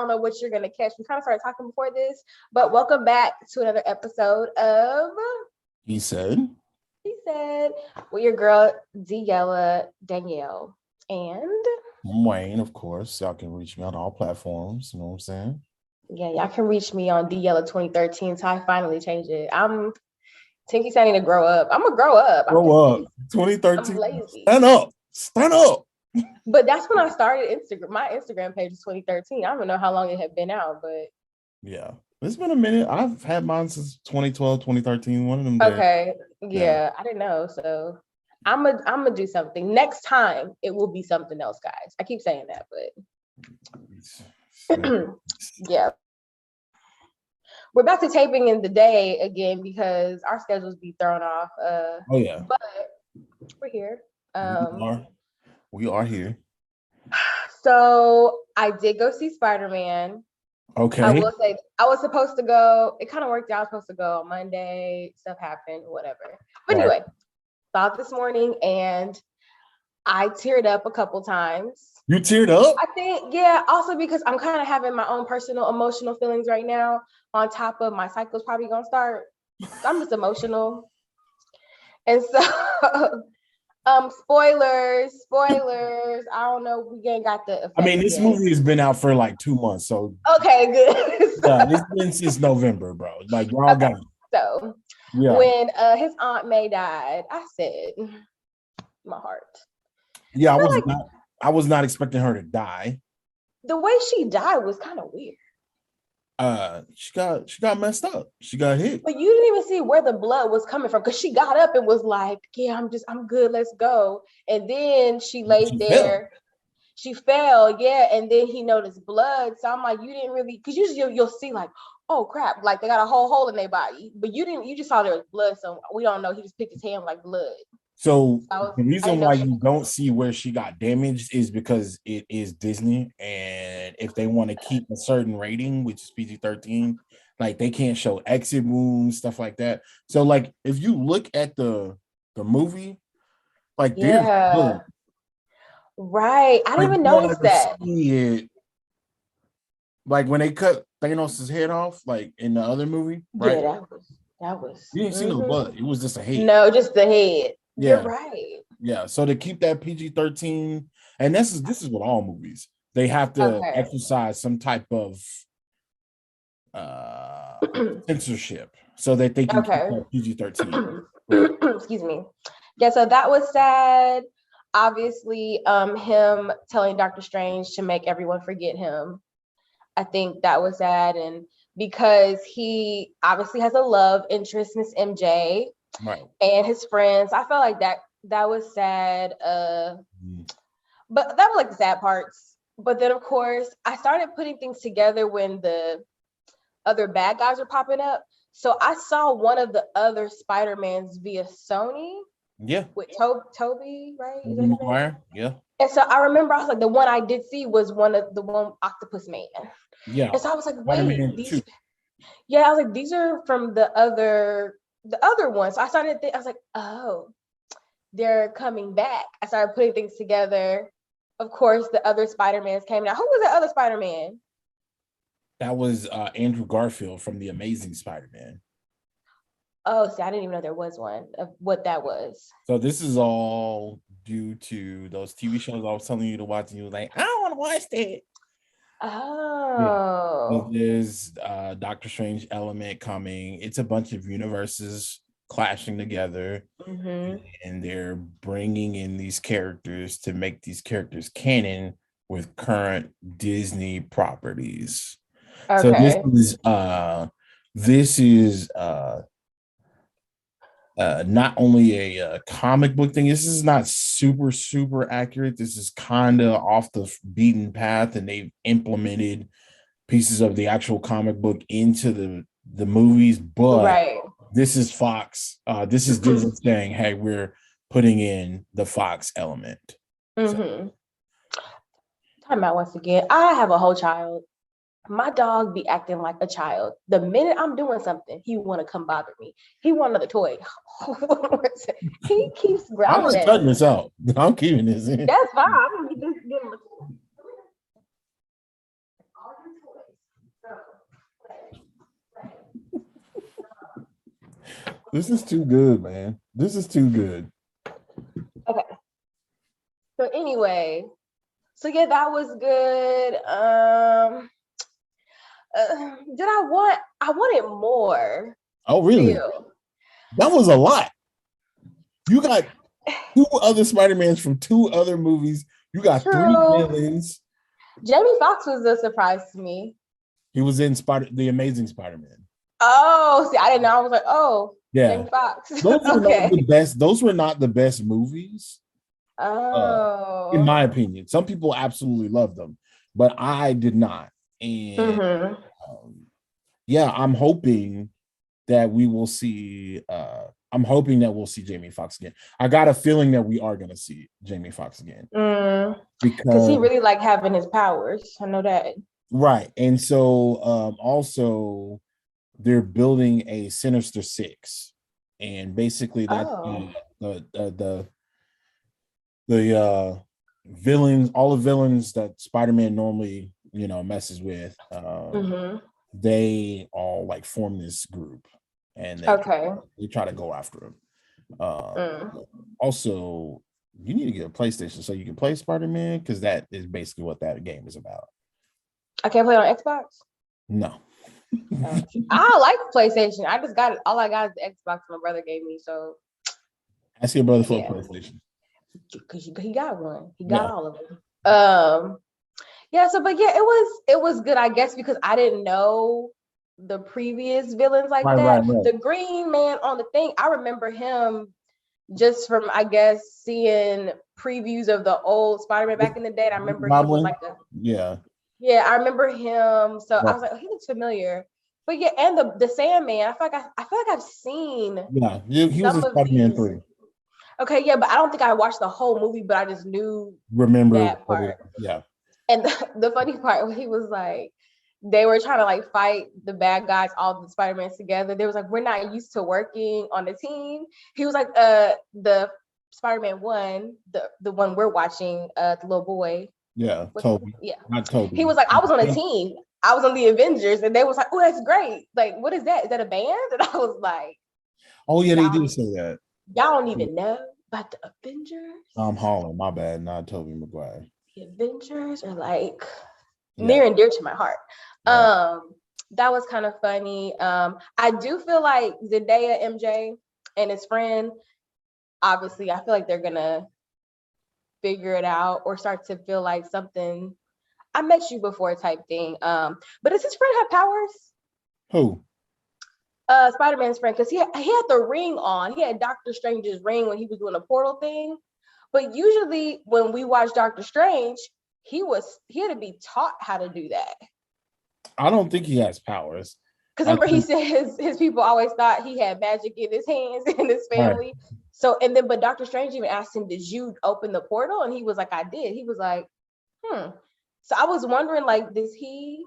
don't know what you're gonna catch. We kind of started talking before this, but welcome back to another episode of He Said. He Said with your girl D'Ella Danielle and I'm Wayne, of course. Y'all can reach me on all platforms. You know what I'm saying? yeah, y'all can reach me on D'Ella 2013. So I finally changed it. I'm Tinky saying to grow up. I'm gonna grow up. Grow up. 2013. I'm lazy. Stand up. Stand up. But that's when I started Instagram. My Instagram page is 2013. I don't know how long it had been out, but yeah, it's been a minute. I've had mine since 2012, 2013. One of them. Okay, yeah, I didn't know. So I'm gonna do something next time. It will be something else, guys. I keep saying that, but yeah, we're back to taping in the day again because our schedules be thrown off. Oh yeah, but we're here. We are here. So I did go see Spider-Man. Okay. I will say I was supposed to go. It kind of worked out. I was supposed to go on Monday. Stuff happened, whatever. But anyway, saw it this morning and I teared up a couple times. You teared up? I think, yeah. Also because I'm kind of having my own personal emotional feelings right now. On top of my cycle's probably gonna start. I'm just emotional, and so. Spoilers. I don't know. We ain't got the. I mean, this movie has been out for like 2 months, so okay, good. Yeah, it's been since November, bro. Like y'all got it. So when his Aunt May died, I said, my heart. Yeah, I was not expecting her to die. The way she died was kind of weird. She got messed up. She got hit. But you didn't even see where the blood was coming from because she got up and was like, yeah, I'm good, let's go. And then she laid there. She fell, yeah, and then he noticed blood. So I'm like, you didn't really, because usually you'll see like, oh crap, like they got a whole hole in their body. But you just saw there was blood, so we don't know. He just picked his hand like blood. So the reason why you don't see where she got damaged is because it is Disney, and if they want to keep a certain rating, which is PG-13, like they can't show exit wounds, stuff like that. So like if you look at the movie, like there's blood. Right, I didn't even notice that. It, like when they cut Thanos' head off, like in the other movie, right? Yeah, that was. You didn't see no blood. It was just a head. No, just the head. Yeah. You're right. Yeah. So to keep that PG-13, and this is with all movies, they have to exercise some type of censorship so that they can keep that PG-13. Excuse me. Yeah, so that was sad. Obviously, him telling Doctor Strange to make everyone forget him. I think that was sad, and because he obviously has a love interest, Miss MJ, right, and his friends. I felt like that was sad. But that was like the sad parts. But then, of course, I started putting things together when the other bad guys were popping up. So I saw one of the other Spider-Mans via Sony. Yeah. With Toby, right? McGuire, yeah. And so I remember I was like, the one I did see was one Octopus Man. Yeah. And so I was like, wait, these. Yeah, I was like, these are from the other ones. So I started to think, I was like, oh, they're coming back. I started putting things together. Of course, the other Spider-Mans came out. Who was the other Spider-Man? That was Andrew Garfield from The Amazing Spider-Man. Oh, see, I didn't even know there was one of what that was. So this is all due to those TV shows I was telling you to watch, and you were like, I don't want to watch that. Oh. Yeah. There's Doctor Strange element coming. It's a bunch of universes clashing together, and they're bringing in these characters to make these characters canon with current Disney properties. Okay. So this is not only a comic book thing. This is not super accurate. This is kind of off the beaten path, and they've implemented pieces of the actual comic book into the movies. But this is Fox. This is Disney saying, "Hey, we're putting in the Fox element." So. Time out once again. I have a whole child. My dog be acting like a child. The minute I'm doing something, he want to come bother me. He want another toy. He keeps growling. I'm just cutting this out. I'm keeping this in. That's fine. I'm gonna just give him a toy. This is too good, man. This is too good. Okay. So anyway, so yeah, that was good. Did I wanted more Oh, really? still. That was a lot. You got two other Spider-Mans from two other movies. You got three True. villains. Jamie Foxx was a surprise to me. He was in the Amazing Spider-Man. Oh, see, I didn't know. I was like, oh, Yeah. Jamie Foxx. Those were not the Okay. best. Those were not the best movies, in Oh. my opinion. Some people absolutely loved them, but I did not. And Mm-hmm. yeah, I'm hoping that we'll see Jamie Foxx again. I got a feeling that we are going to see Jamie Foxx again Because he because really like having his powers. I know that. right. And so also they're building a Sinister Six, and basically that's Oh. the villains, all the villains that Spider-Man normally messes with. Mm-hmm. They all like form this group, and Okay. they try to go after him. Mm. Also, you need to get a PlayStation so you can play Spider-Man, because that is basically what that game is about. I can't play it on Xbox. No. I like PlayStation. I just got it. All I got is the Xbox my brother gave me. So Ask your brother for a yeah, PlayStation. because he got one. He got Yeah. all of them. Yeah. So, but yeah, it was good, I guess, because I didn't know the previous villains like that. Right. The Green Man on the thing, I remember him just from, I guess, seeing previews of the old Spider-Man back in the day. And I remember he was Goblin. like Yeah. yeah, I remember him. So I Right. was like, oh, he looks familiar. But yeah, and the Sandman, I feel like I've seen Yeah. He was some in of Spider-Man these. 3. Okay, yeah, but I don't think I watched the whole movie, but I just knew Remember that what it, part. yeah. And the funny part, he was like, they were trying to like fight the bad guys, all the Spider-Mans together. They was like, we're not used to working on a team. He was like, the Spider-Man 1, the one we're watching, the little boy. Yeah. What's Toby. yeah. Not Toby. He was like, I was on a team. I was on the Avengers, and they was like, oh, that's great. Like, what is that? Is that a band? And I was like, Oh yeah, they y'all, did say that. y'all don't even know about the Avengers. Holland, my bad, not Toby Maguire. The Avengers are like Yeah. near and dear to my heart. Right. That was kind of funny. I do feel like Zendaya, MJ, and his friend, obviously, I feel like they're gonna figure it out or start to feel like something I met you before type thing. But does his friend have powers? Who? Spider-Man's friend, because he had the ring on. He had Doctor Strange's ring when he was doing a portal thing. But usually when we watch Doctor Strange, he had to be taught how to do that. I don't think he has powers. Because remember, he said his people always thought he had magic in his hands and his family. Right. So, and then, but Doctor Strange even asked him, did you open the portal? And he was like, I did. He was like, So I was wondering, like, does he?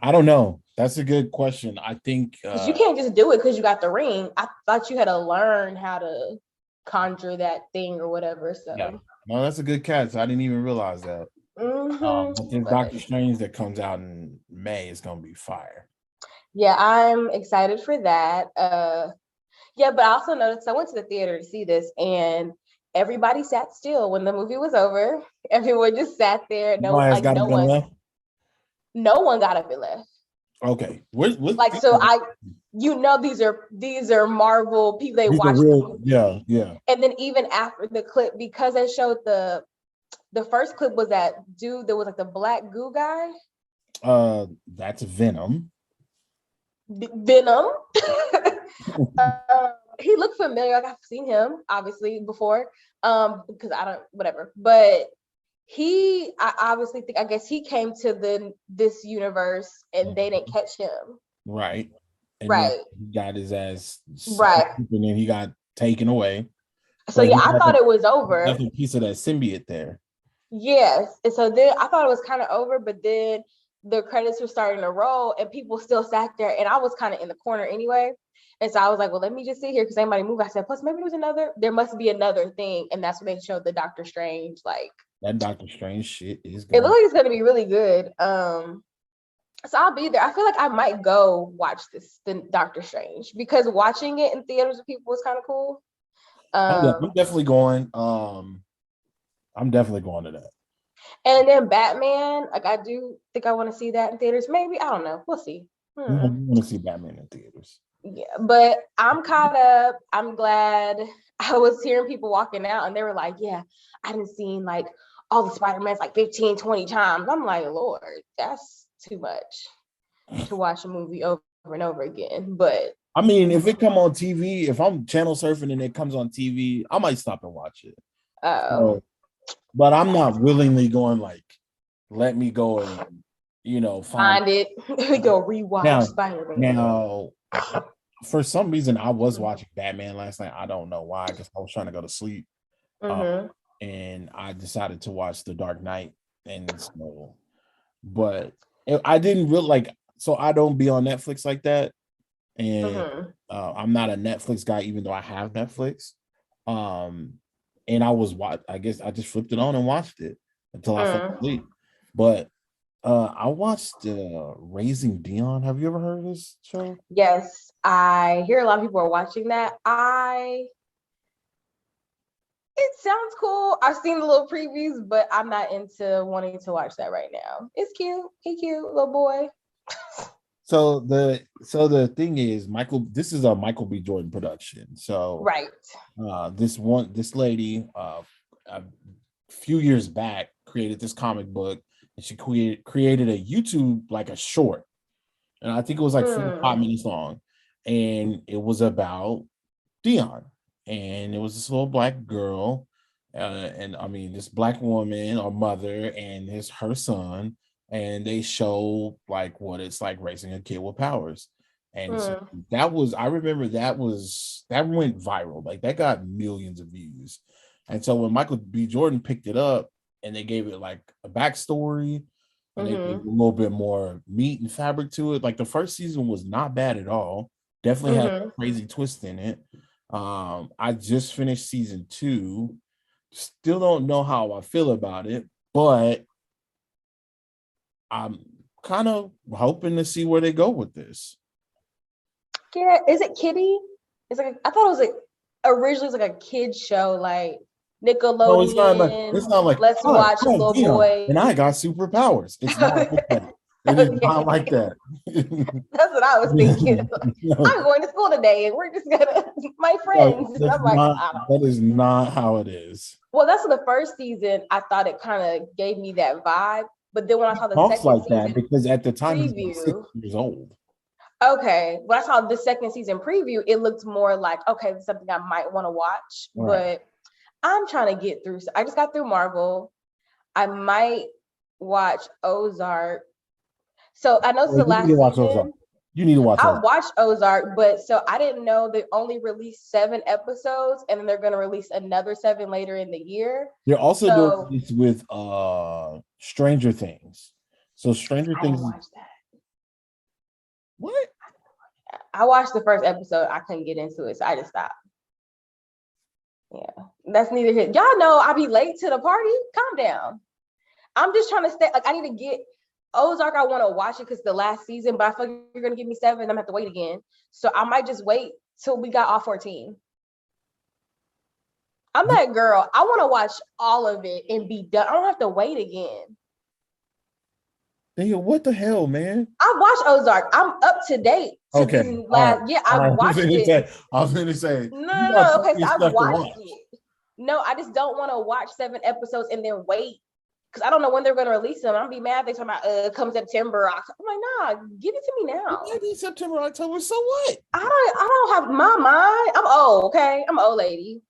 I don't know. That's a good question. I think because you can't just do it because you got the ring. I thought you had to learn how to conjure that thing or whatever. So yeah. No, that's a good catch. I didn't even realize that. There's Doctor Strange that comes out in May. It's gonna be fire. Yeah, I'm excited for that. Yeah, but I also noticed I went to the theater to see this, and everybody sat still when the movie was over. Everyone just sat there. No one left. No one got up and left. Okay. What like so these are Marvel people, they watch the movie. Yeah. And then even after the clip, because they showed the first clip was that dude that was like the black goo guy. That's Venom. Venom. He looked familiar. Like I've seen him obviously before. Because I don't whatever. But I obviously think, I guess he came to this universe and they didn't catch him. Right. And right. He got his ass. Right. And then he got taken away. So yeah, I thought it was over. That's a piece of that symbiote there. Yes. And so then I thought it was kind of over, but then the credits were starting to roll and people still sat there, and I was kind of in the corner anyway. And so I was like, well, let me just sit here because anybody move. I said, plus maybe there must be another thing. And that's when they showed the Doctor Strange, like that Doctor Strange shit is good. It looks like it's gonna be really good. So I'll be there. I feel like I might go watch the Doctor Strange, because watching it in theaters with people was kind of cool. Oh yeah, I'm definitely going. I'm definitely going to that. And then Batman, like I do think I want to see that in theaters. Maybe, I don't know. We'll see. I want to see Batman in theaters. Yeah, but I'm caught up. I'm glad. I was hearing people walking out and they were like, yeah, I didn't see like all the Spider-Mans like 15, 20 times. I'm like, Lord, that's too much to watch a movie over and over again. But I mean, if it come on TV, if I'm channel surfing and it comes on TV, I might stop and watch it. So, but I'm not willingly going like, let me go and find it. Go rewatch Spider-Man. Now, for some reason, I was watching Batman last night. I don't know why, because I was trying to go to sleep, and I decided to watch The Dark Knight, and so, but I didn't really like. So I don't be on Netflix like that, and I'm not a Netflix guy, even though I have Netflix. And I guess I just flipped it on and watched it until I fell asleep. But I watched Raising Dion. Have you ever heard of this show? Yes, I hear a lot of people are watching that. It sounds cool. I've seen the little previews, but I'm not into wanting to watch that right now. It's cute. He cute, little boy. So the thing is, this is a Michael B. Jordan production. So right. This lady a few years back created this comic book, and she created a YouTube, like a short, and I think it was like 4 or 5 minutes long, and it was about Dion, and it was this little black girl, and I mean this black woman or mother and her son, and they show like what it's like raising a kid with powers. And so I remember that went viral, like that got millions of views. And so when Michael B. Jordan picked it up and they gave it like a backstory, and they gave a little bit more meat and fabric to it, like the first season was not bad at all. Definitely had a crazy twist in it. I just finished season 2. Still don't know how I feel about it, but I'm kind of hoping to see where they go with this. Yeah, is it kiddie? It's like I thought it was like originally it was like a kid show, like Nickelodeon. No, it's not like let's watch a little boy. And I got superpowers. It's not like that. It is not like that. That's what I was thinking. I'm going to school today and we're just gonna my friends. No, that is not how it is. Well, that's the first season. I thought it kind of gave me that vibe. But then when I saw the second like season, that because at the time he was 6 years old. Okay, when I saw the second season preview, it looked more like, okay, this is something I might want to watch. Right. But I'm trying to get through. I just got through Marvel. I might watch Ozark. So I know it's the last season. You need to watch Ozark. I watched Ozark, but so I didn't know they only released 7 episodes, and then they're going to release another 7 later in the year. They're also doing this with Stranger Things. So Stranger Things. I watched that. What? I watched the first episode. I couldn't get into it, so I just stopped. Yeah, that's neither here. Y'all know I be late to the party. Calm down. I'm just trying to stay. Like I need to get Ozark. I want to watch it because the last season, but I feel like you're gonna give me 7. I'm gonna have to wait again. So I might just wait till we got all 14. I'm that girl. I want to watch all of it and be done. I don't have to wait again. What the hell, man? I watched Ozark. I'm up to date. Okay. Yeah, I watched it. I was going to say. No. Okay, so I watched it. No, I just don't want to watch 7 episodes and then wait because I don't know when they're going to release them. I'm gonna be mad. They talking about come September, October. I'm like, nah, give it to me now. Maybe September, October. So what? I don't have my mind. I'm old. Okay, I'm an old lady.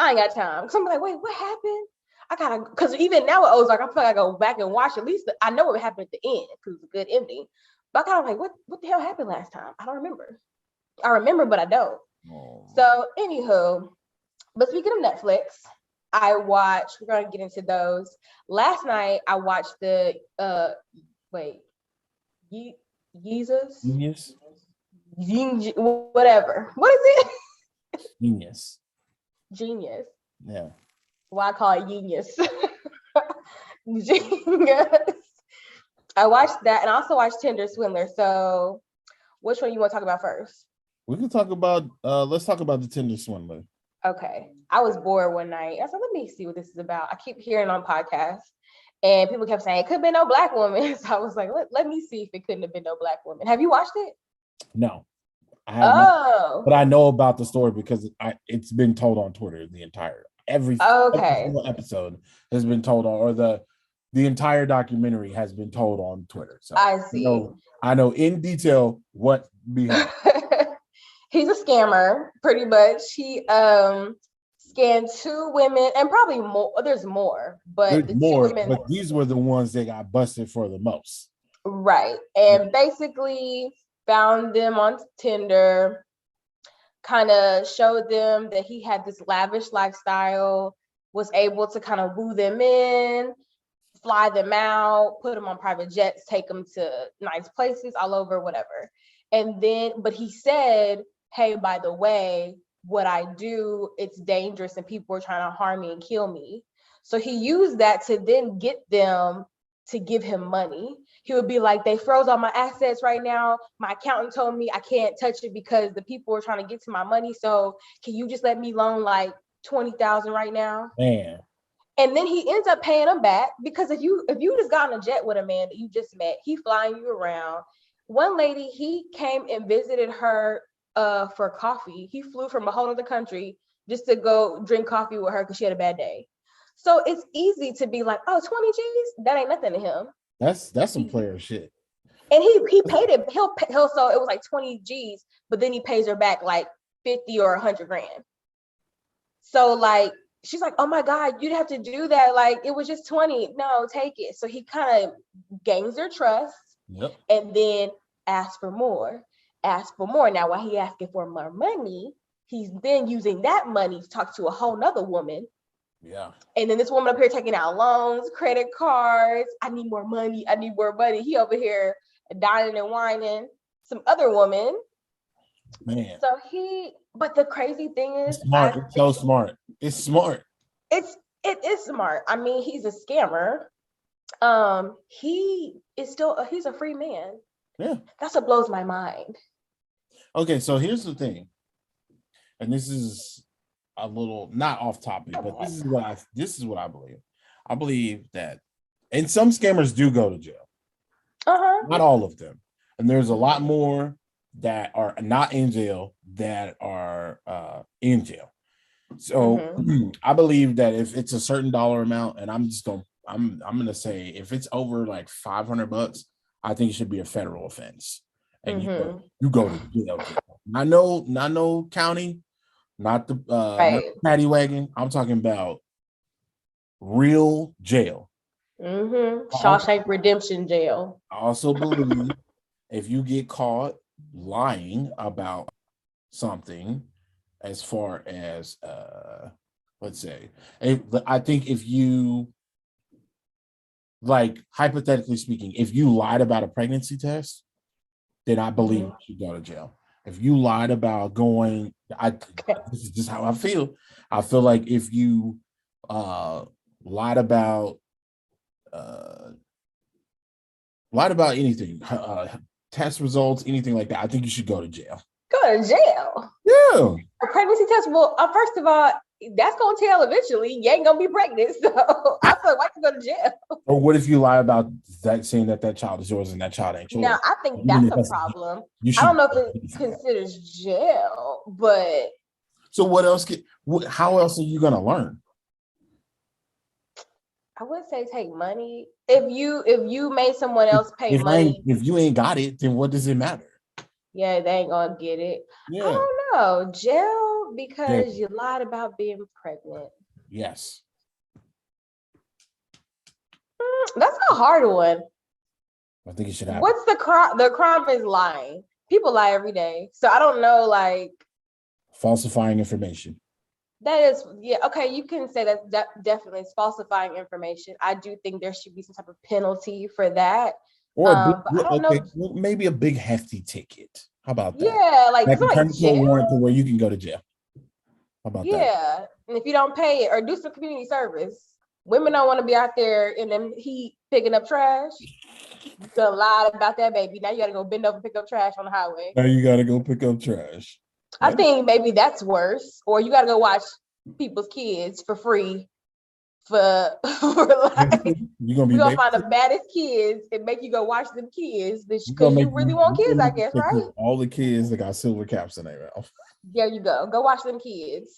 I ain't got time. Cause I'm like, wait, what happened? I gotta, cause even now with Ozark, I feel like I go back and watch at least. I know what happened at the end because it's a good ending. But I kind of like, what the hell happened last time? I don't remember. I remember, but I don't. Oh. So, anywho, but speaking of Netflix, I watched. We're gonna get into those. Last night, I watched the Jesus. Jeen-Yus. Whatever. What is it? Jeen-Yus. Jeen-Yus. Yeah. Well, I call it Jeen-Yus. Jeen-Yus. I watched that, and I also watched Tinder Swindler. So, which one you want to talk about first? We can talk about. Let's talk about the Tinder Swindler. Okay. I was bored one night. I said, let me see what this is about. I keep hearing on podcasts, and people kept saying it could be no black woman. So I was like, let me see if it couldn't have been no black woman. Have you watched it? No, I have not, but Oh, I know about the story because it's been told on Twitter. Every okay. single episode has been told on, or the entire documentary has been told on Twitter. So I see. I know in detail what behappened. He's a scammer, pretty much. He scanned two women, and probably more. There's more, but There's the two more, women, but these were the ones that got busted for the most. right? And basically found them on Tinder, kind of showed them that he had this lavish lifestyle, was able to kind of woo them in, fly them out, put them on private jets, take them to nice places all over, whatever. And then, but he said, hey, by the way, what I do, it's dangerous and people are trying to harm me and kill me. So he used that to then get them to give him money. He would be like, they froze all my assets right now. My accountant told me I can't touch it because the people are trying to get to my money. So can you just let me loan like 20,000 right now? Man. And then he ends up paying them back because if you just got on a jet with a man that you just met, he flying you around. One lady, he came and visited her for coffee. He flew from a whole other country just to go drink coffee with her because she had a bad day. So it's easy to be like, oh, 20 G's, that ain't nothing to him. That's some player shit. And he paid it. He'll so it was like 20 G's, but then he pays her back like 50 or 100 grand. So like she's like, oh my God, you'd have to do that. Like it was just 20. No, take it. So he kind of gains their trust. Yep. And then asks for more. Now, while he asking for more money, he's then using that money to talk to a whole nother woman. Yeah. And then this woman up here taking out loans, credit cards. I need more money. He over here dining and whining. Some other woman. Man. So but the crazy thing is, it's smart. It's so smart. It's smart. It is smart. I mean, he's a scammer. He's a free man. Yeah. That's what blows my mind. Okay, so here's the thing. And this is a little not off topic, but this is what I believe. I believe that, and some scammers do go to jail. Not all of them. And there's a lot more that are not in jail that are in jail. So I believe that if it's a certain dollar amount, and I'm gonna say if it's over like $500, I think it should be a federal offense, and you go to jail. Not no county, not the not the paddy wagon. I'm talking about real jail. Shawshank Redemption jail. I also believe if you get caught lying about something, as far as let's say, I think if you, like, hypothetically speaking, if you lied about a pregnancy test, then I believe you should go to jail. If you lied about going, this is just how I feel. I feel like if you lied about anything, test results, anything like that, I think you should go to jail. Go to jail? Yeah. A pregnancy test, well, first of all, that's gonna tell eventually you ain't gonna be pregnant. So I feel like you go to jail. Or what if you lie about that, saying that child is yours and that child ain't yours? Now I think that's a problem. I don't know if it considers jail, but so how else are you gonna learn? I would say take money. If you made someone else pay money, if you ain't got it, then what does it matter? Yeah, they ain't gonna get it. Yeah. I don't know. Jail because you lied about being pregnant. Yes. That's a hard one. I think it should happen. What's the crime? The crime is lying. People lie every day. So I don't know, like falsifying information. That is, yeah, okay, you can say that definitely is falsifying information. I do think there should be some type of penalty for that. Or I don't know. Maybe a big hefty ticket. How about that? Yeah, like turn to a warrant to where you can go to jail. How about that? Yeah, and if you don't pay it or do some community service. Women don't want to be out there in the heat picking up trash. You lied about that, baby. Now you got to go bend over and pick up trash on the highway. Now you got to go pick up trash. I think maybe that's worse. Or you got to go watch people's kids for free. For like, you're gonna find the baddest kids and make you go watch them kids because you really want kids, I guess, right? All the kids that got silver caps in their mouth. There you go. Go watch them kids.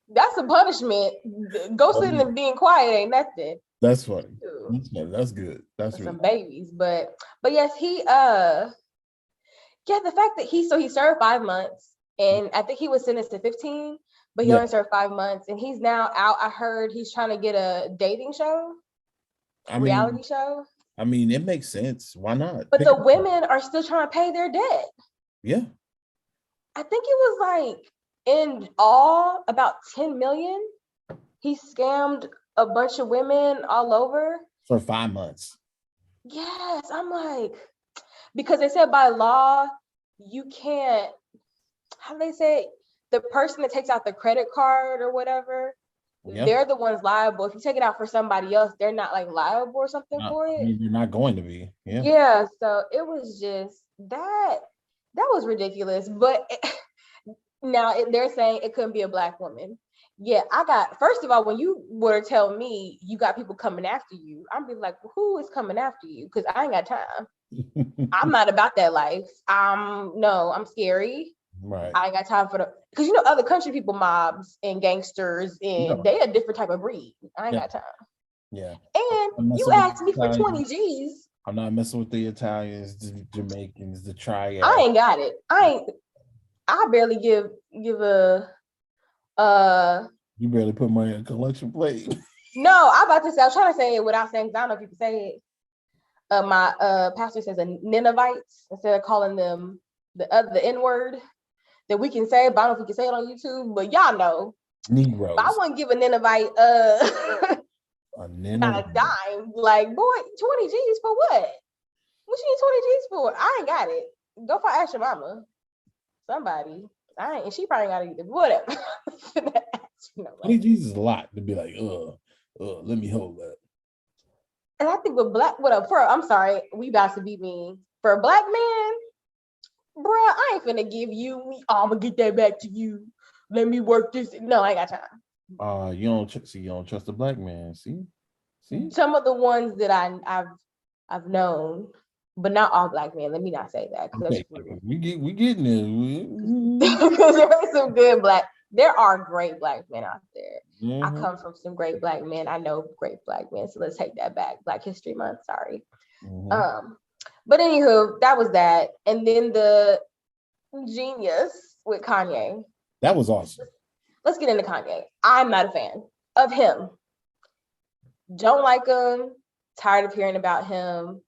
That's a punishment. Ghosting and being quiet ain't nothing. That's funny. That's good. That's really some babies, but yes, he the fact that he served 5 months, and I think he was sentenced to 15. But he only served 5 months, and he's now out. I heard he's trying to get a dating show, reality show. I mean, it makes sense. Why not? But the women are still trying to pay their debt. Yeah. I think it was like in all about 10 million. He scammed a bunch of women all over. For 5 months. Yes. I'm like, because they said by law, you can't, how do they say it? The person that takes out the credit card or whatever, they're the ones liable. If you take it out for somebody else, they're not like liable or something for it. I mean, you're not going to be. Yeah. Yeah. So it was just that was ridiculous. But now they're saying it couldn't be a Black woman. Yeah, first of all, when you were to tell me you got people coming after you, I'm be like, well, who is coming after you? Because I ain't got time. I'm not about that life. I'm scary. Right. I ain't got time for because other country people, mobs and gangsters, and they a different type of breed. I ain't got time. Yeah. And you asked me for 20 G's. I'm not messing with the Italians, the Jamaicans, the triad. I ain't got it. I barely give a You barely put money in a collection plate. No, I'm about to say, I was trying to say it without saying, because I don't know if you can say it. My pastor says a Ninevites instead of calling them the N-word. That we can say, but I don't know if we can say it on YouTube, but y'all know. Negroes. But I wouldn't give a Ninevite not a dime. Like, boy, 20 G's for what? What you need 20 G's for? I ain't got it. Go for ask your mama. Somebody. And she probably got it. Whatever. 20 G's is a lot to be like, let me hold that. And I think I'm sorry, we about to be mean. For a Black man, bruh, I ain't finna give you. I'm gonna get that back to you. Let me work this. No, I ain't got time. You don't trust a Black man. See. Some of the ones that I've known, but not all Black men. Let me not say that. Okay. We getting there. Because there are some good there are great Black men out there. Mm-hmm. I come from some great Black men. I know great Black men. So let's take that back. Black History Month. Sorry. Mm-hmm. But anywho, that was that. And then the Jeen-Yus with Kanye. That was awesome. Let's get into Kanye. I'm not a fan of him. Don't like him. Tired of hearing about him.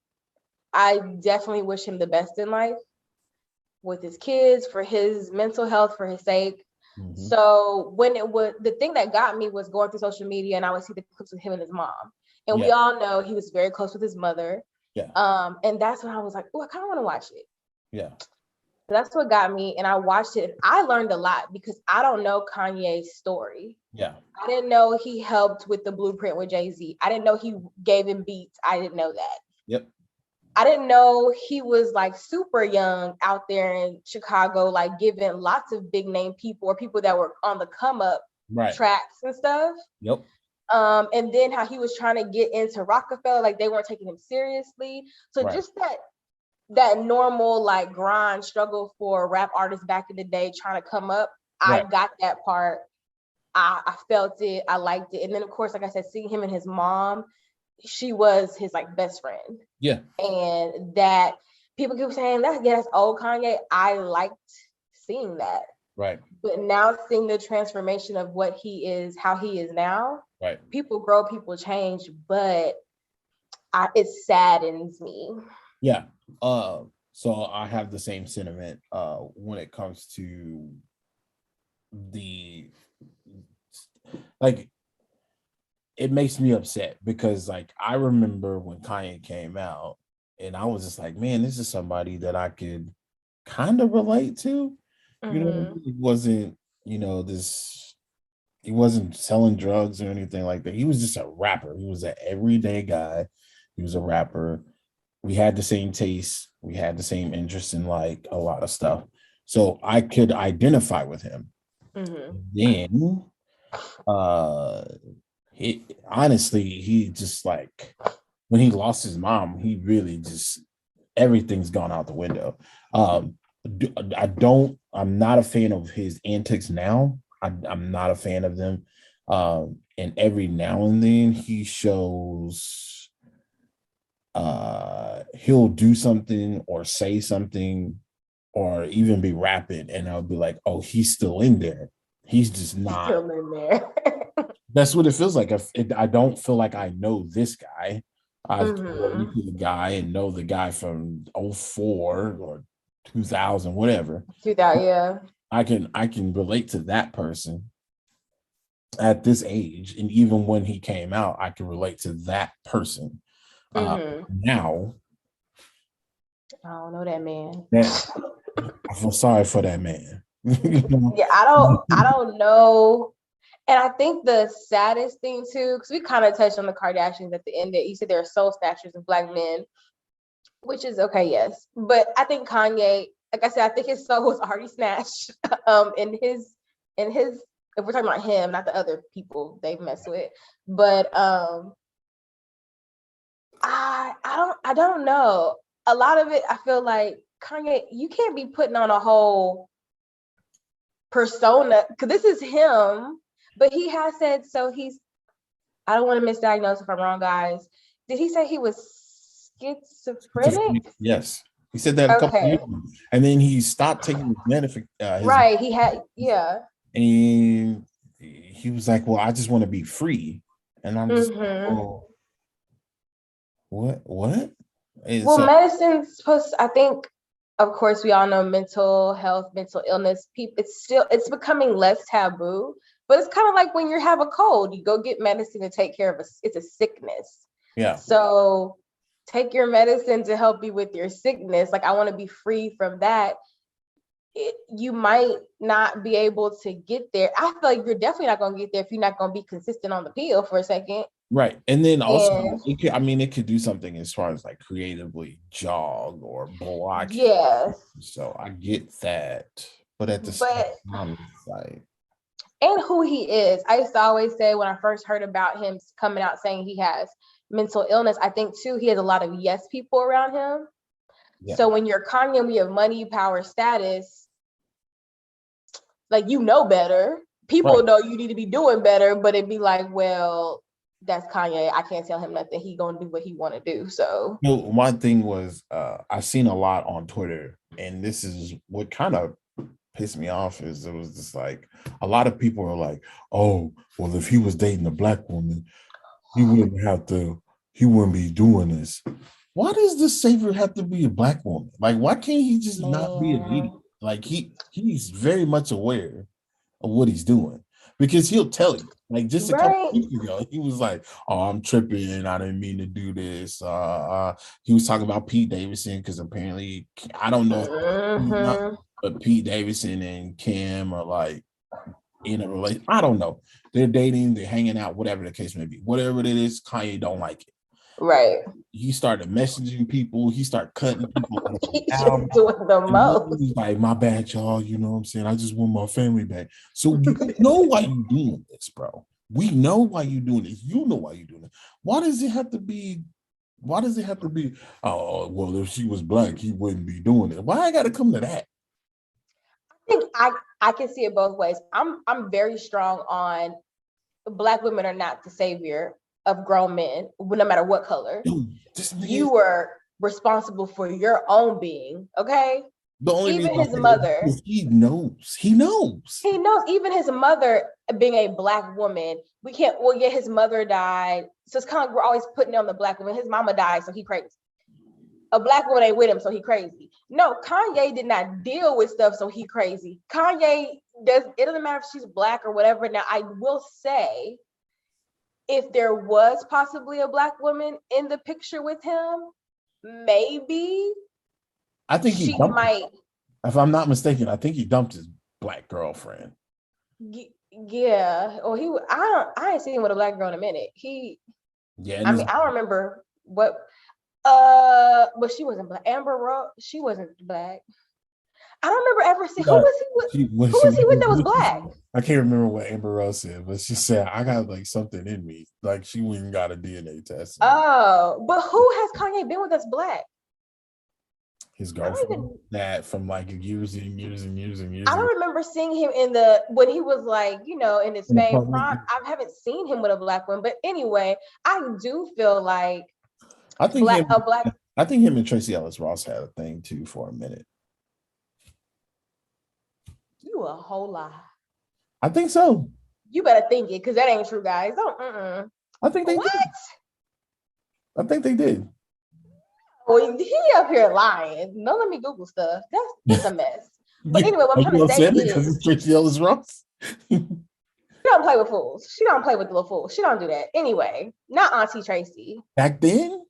I definitely wish him the best in life with his kids, for his mental health, for his sake. Mm-hmm. So when the thing that got me was going through social media, and I would see the clips of him and his mom. And we all know he was very close with his mother. Yeah. And that's when I was like, oh, I kind of want to watch it. Yeah. So that's what got me. And I watched it. I learned a lot because I don't know Kanye's story. Yeah. I didn't know he helped with the blueprint with Jay-Z. I didn't know he gave him beats. I didn't know that. Yep. I didn't know he was like super young out there in Chicago, like giving lots of big name people or people that were on the come up tracks and stuff. Yep. And then how he was trying to get into Rockefeller, like they weren't taking him seriously. So just that normal like grind struggle for rap artists back in the day trying to come up. I got that part. I felt it. I liked it. And then of course, like I said, seeing him and his mom, she was his like best friend. Yeah. And that people keep saying that's old Kanye. I liked seeing that. Right. But now seeing the transformation of what he is, how he is now. Right. People grow, people change, but it saddens me. Yeah. So I have the same sentiment when it comes to it makes me upset because like I remember when Kanye came out and I was just like, man, this is somebody that I could kind of relate to. Mm-hmm. It wasn't, this He wasn't selling drugs or anything like that. He was just a rapper. He was an everyday guy. He was a rapper. We had the same taste. We had the same interest in like a lot of stuff. So I could identify with him. Mm-hmm. Then uh he honestly, he just like when he lost his mom, he really just everything's gone out the window. Um I'm not a fan of his antics now. I'm not a fan of them. And every now and then he shows he'll do something or say something or even be rapping, and I'll be like, oh, he's still in there. He's just not. Still in there. That's what it feels like. I don't feel like I know this guy. I've Mm-hmm. the guy and know the guy from '04 or 2000, whatever. 2000, yeah. I can relate to that person at this age, and even when he came out, I can relate to that person. Mm-hmm. Now, I don't know that man. that I feel sorry for that man. You know? Yeah, I don't know. And I think the saddest thing too, because we kind of touched on the Kardashians at the end, that you said they're soul snatchers of Black men, which is okay, yes. But I think Kanye, like I said, I think his soul was already snatched. In his if we're talking about him, not the other people they've messed with. But I don't know. A lot of it, I feel like Kanye, you can't be putting on a whole persona because this is him, but he has said so. I don't want to misdiagnose if I'm wrong, guys. Did he say he was schizophrenic? Yes, he said that a couple of Okay, years ago, and then he stopped taking his benefit. right. He had, yeah. And he was like, "Well, I just want to be free," and I'm just, Mm-hmm. "Oh, what?" And Well, so, medicine's supposed. I think, of course, we all know mental health, mental illness. It's becoming less taboo. But it's kind of like when you have a cold, you go get medicine to take care of it's a sickness. yeah, So take your medicine to help you with your sickness. Like I want to be free from that. You might not be able to get there. I feel like you're definitely not going to get there if you're not going to be consistent on the pill for a second. right. And then also, And it could do something as far as like creatively jog or block. yes, So I get that, but at the same but time, it's like, and who he is. I used to always say when I first heard about him coming out saying he has mental illness, I think too he has a lot of yes people around him. yeah, So when you're Kanye, we have money, power, status, like you know better. People right. know you need to be doing better, but it'd be like, well, that's Kanye. I can't tell him nothing. He gonna do what he want to do. So No, one thing was I seen a lot on Twitter, and this is what kind of pissed me off is it was just like a lot of people are like, oh, well, if he was dating a black woman, he wouldn't be doing this. Why does the savior have to be a black woman? Like, why can't he just not be an idiot? man, Like he's very much aware of what he's doing because he'll tell you. Like just a couple right? weeks ago, he was like, "Oh, I'm tripping. I didn't mean to do this." He was talking about Pete Davidson because apparently, I don't know, Mm-hmm. but Pete Davidson and Kim are like in a relation. I don't know. They're dating. They're hanging out. Whatever the case may be. Whatever it is, Kanye don't like it. Right. He started messaging people. He started cutting people out of the He's album. just doing the And most. he's like, my bad, y'all. You know what I'm saying? I just want my family back. So we know why you doing this, bro. We know why you doing this. You know why you doing it. Why does it have to be? Why does it have to be? Oh, well, if she was black, he wouldn't be doing it. Why I got to come to that? I think I can see it both ways. I'm very strong on Black women are not the savior of grown men, no matter what color. Dude, this nigga, You were responsible for your own being, okay? the only reason Even I his say that mother, is he knows. He knows. he knows, even his mother being a Black woman, we can't, well, yeah, his mother died. So it's kind of like we're always putting it on the Black woman. His mama died, so he crazy. A Black woman ain't with him, so he crazy. No, Kanye did not deal with stuff, so he crazy. Kanye it doesn't matter if she's Black or whatever. Now, I will say, if there was possibly a Black woman in the picture with him, maybe I think he she dumped. might. If I'm not mistaken, I think he dumped his black girlfriend. Yeah. Or I ain't seen him with a black girl in a minute. Yeah, I mean, I don't remember what but she wasn't black. Amber Rose, she wasn't black. I don't remember ever seeing got, who was he with that was black? I can't remember what Amber Rose said, but she said, I got like something in me. Like she went and got a DNA test. Oh, but who has Kanye been with that's black? His girlfriend that from like years and years and years and years I ago. don't remember seeing him when he was like, in his fame prime. I haven't seen him with a black one, but anyway, I do feel like I think him and Tracy Ellis Ross had a thing too for a minute. You a whole lie. I think so. You better think it, because that ain't true, guys. Don't. I think they did. I think they did. Well, he up here lying. Don't let me Google stuff. That's a mess. But anyway, what I'm trying to say is Tracy Ellis Ross. She don't play with fools. She don't play with little fools. She don't do that. Anyway, not Auntie Tracy. Back then?